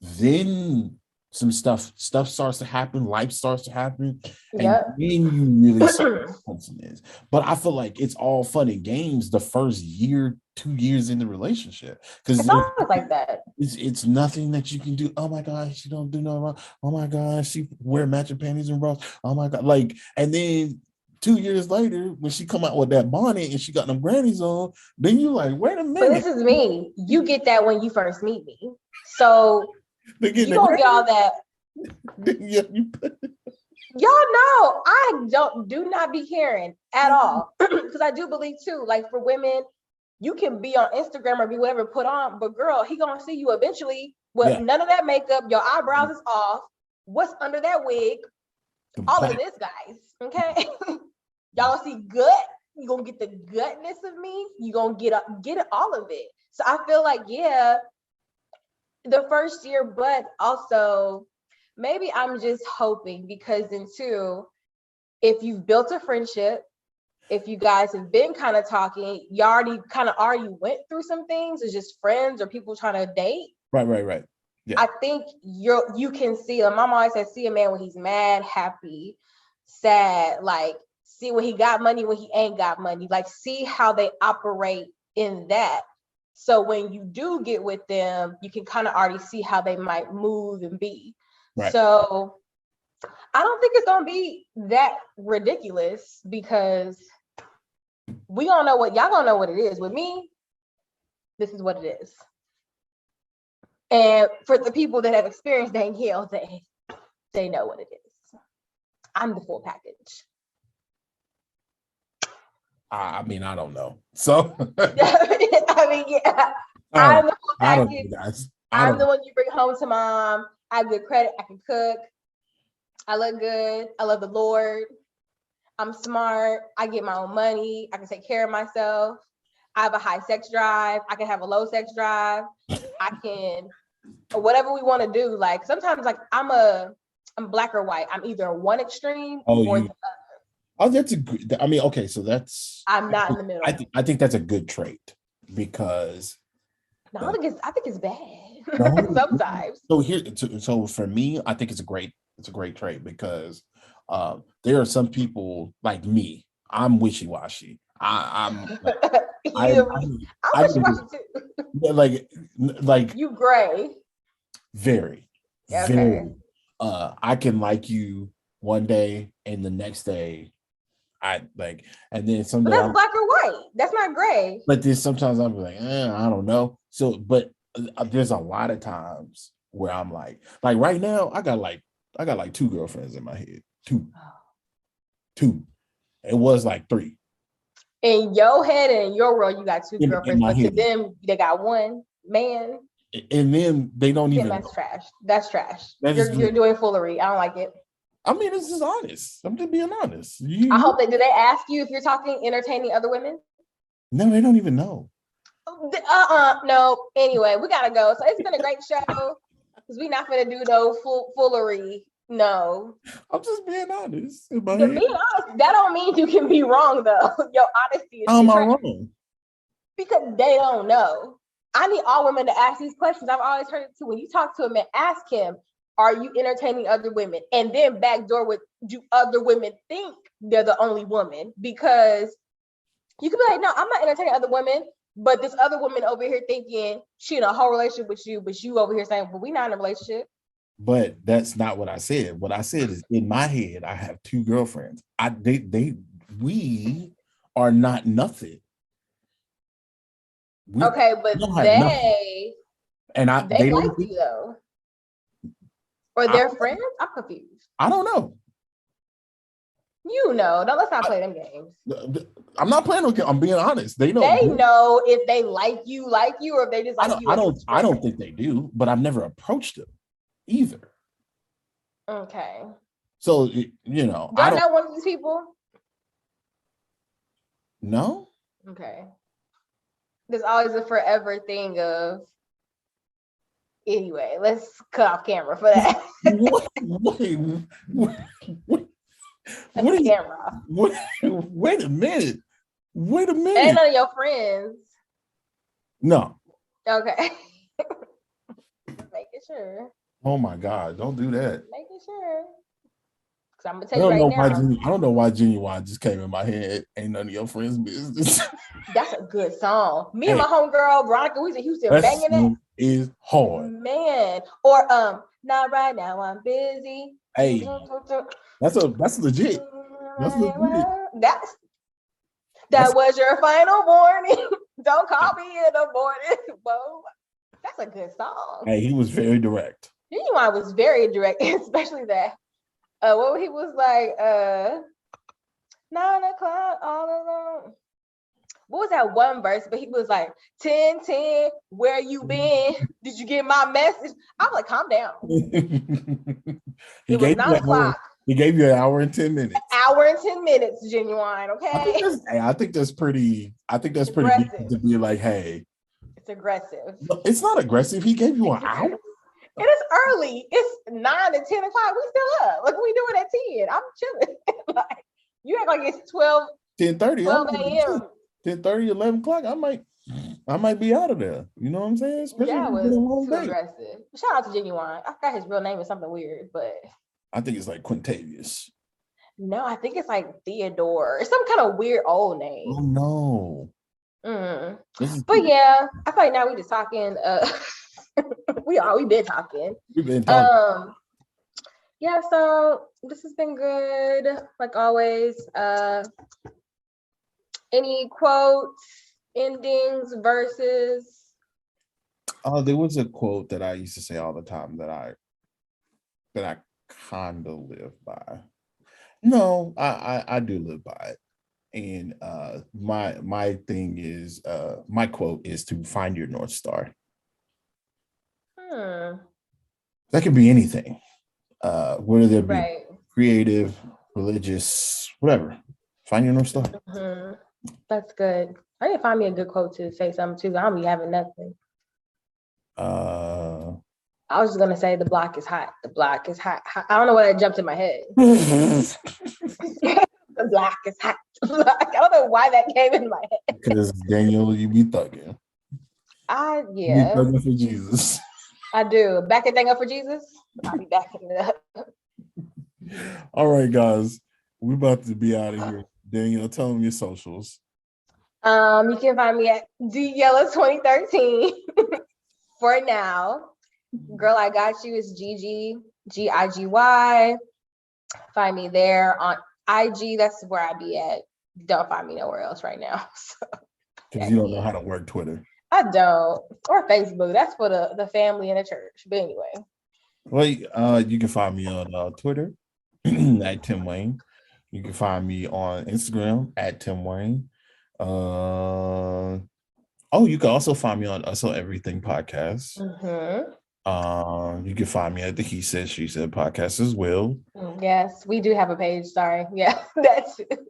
then some stuff starts to happen, life starts to happen, and Yep. then you really see what the person is. But I feel like it's all fun and games the first year, 2 years in the relationship, because It's always like that. it's nothing that you can do. Oh my gosh, she don't do no wrong. Oh my gosh, she wear matching panties and bras. Oh my god, like, and then 2 years later, when she come out with that bonnet and she got them grannies on, then you like, wait a minute. But this is me. You get that when you first meet me. So you gonna get all that. Yeah, Y'all know I do not be caring at all. Because I do believe too, like for women, you can be on Instagram or be whatever put on, but girl, he gonna see you eventually with none of that makeup, your eyebrows is off, what's under that wig, all of this, guys. Okay. Y'all see gut, you gonna get the gutness of me, you gonna get all of it. So I feel like, yeah, the first year, but also maybe I'm just hoping, because then too, if you've built a friendship, if you guys have been kind of talking, you already went through some things, it's just friends or people trying to date. Right. Yeah. I think you can see, like mom always says, see a man when he's mad, happy, sad, like see when he got money, when he ain't got money, like see how they operate in that. So when you do get with them, you can kind of already see how they might move and be. Right. So I don't think it's gonna be that ridiculous, because we gonna know what y'all gonna know what it is. With me, this is what it is. And for the people that have experienced Danielle, they know what it is. I'm the full package. I mean, I don't know. So I mean, yeah. I'm the full package. I'm the one you bring home to mom. I have good credit. I can cook. I look good. I love the Lord. I'm smart. I get my own money. I can take care of myself. I have a high sex drive. I can have a low sex drive. I can, whatever we want to do. Like sometimes, like I'm black or white. I'm either one extreme or the other. Oh, that's a good. I mean, okay, so that's. I'm not in the middle. I think that's a good trait, because. No, I think it's bad. Sometimes. So for me, I think it's a great trait, because there are some people like me. I'm wishy-washy. I'm wishy-washy too. Like you gray. Very. I can like you one day and the next day I like, and then someday that's black or white. That's not gray. But then sometimes I'm like, I don't know. So, but there's a lot of times where I'm like right now, I got like 2 girlfriends in my head. Two. It was like 3. In your head and in your world, you got 2 girlfriends, but to them, they got one man. And then they don't even. That's trash. That's trash. You're doing foolery. I don't like it. I mean, it's just honest. I'm just being honest. I hope do they ask you if you're talking, entertaining other women? No, they don't even know. No. Anyway, we gotta go. So it's been a great show, because we're not gonna do no foolery. No. I'm just being honest. Being honest, that don't mean you can be wrong though. Your honesty is. How am I wrong? Because they don't know. I need all women to ask these questions. I've always heard it too. When you talk to a man, ask him, are you entertaining other women? And then backdoor with, do other women think they're the only woman? Because you could be like, no, I'm not entertaining other women, but this other woman over here thinking she in a whole relationship with you, but you over here saying, well, we're not in a relationship. But that's not what I said. What I said is, in my head, I have 2 girlfriends. We are not nothing. Okay, but they like you though. Or they're friends? I'm confused. I don't know. You know, let's not play them games. I'm not playing okay. I'm being honest. They know. They know if they like you, or if they just like you. I don't think they do, but I've never approached them either. Okay. So you know, I don't know one of these people. No. Okay. There's always a forever thing of. Anyway, let's cut off camera for that. Wait a minute. Ain't none of your friends. No. Okay. making sure. Oh my God, don't do that. Making sure. Because I'm gonna tell you right now. I don't know why Jeen-Yus just came in my head. Ain't none of your friends' business. That's a good song. Me and my homegirl Veronica, we was in Houston banging it. Is hard. Man. Or not right now, I'm busy. Hey, that's legit. That's legit. That was your final warning. Don't call me in the morning. Whoa. That's a good song. Hey, he was very direct. Jeen-Yus was very direct, especially that. What he was like, 9 o'clock all alone. What was that one verse? But he was like, 10, where you been? Did you get my message? I was like, calm down. It was 9 o'clock. He gave you an hour and 10 minutes. An hour and 10 minutes, Genuine, okay? I think that's pretty aggressive to be like, hey. It's aggressive. It's not aggressive. He gave you an hour. It is early. It's 9 and 10 o'clock. We still up. Like we doing at 10. I'm chilling. Like you act like it's 10:30 a.m. 10:30, 11 o'clock. I might be out of there. You know what I'm saying? Especially it was too aggressive. Shout out to Genuine. I forgot his real name is something weird, but I think it's like Quintavious. No, I think it's like Theodore or some kind of weird old name. Oh no. But yeah, I feel like now we just talking. We've been talking. Yeah, so this has been good, like always. Any quotes, endings, verses? There was a quote that I used to say all the time that I kind of live by. No, I do live by it. And my thing is my quote is to find your North Star. That could be anything. Whether it be creative, religious, whatever. Find your North Star. That's good. I need to find me a good quote to say something too. I don't be having nothing. I was just gonna say the block is hot. The block is hot. I don't know why that jumped in my head. The block is hot. I don't know why that came in my head. Because Daniel, you be thugging. Yeah. You be thugging for Jesus. I do. Back that thing up for Jesus. I'll be backing it up. All right, guys. We're about to be out of here. Daniel, tell them your socials. You can find me at DYellow2013 for now. Girl, I got you is Gigi, Gigy. Find me there on IG. That's where I be at. Don't find me nowhere else right now. Because you don't know how to work Twitter. I don't. Or Facebook. That's for the family and the church. But anyway. Well, you can find me on Twitter at Tim Wayne. You can find me on Instagram at Tim Wayne. You can also find me on Also Everything Podcast. You can find me at the He Said, She Said podcast as well. Yes, we do have a page. Sorry. Yeah, that's it.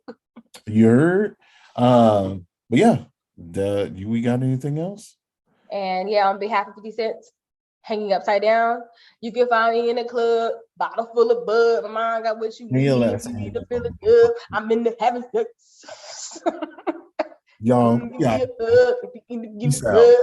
You heard? But yeah, we got anything else? And yeah, on behalf of 50 Cents, Hanging Upside Down, you can find me in the club, bottle full of bud. My mom got what you need. You need to feel it good. I'm in the having sex. Y'all, yeah. Peace out.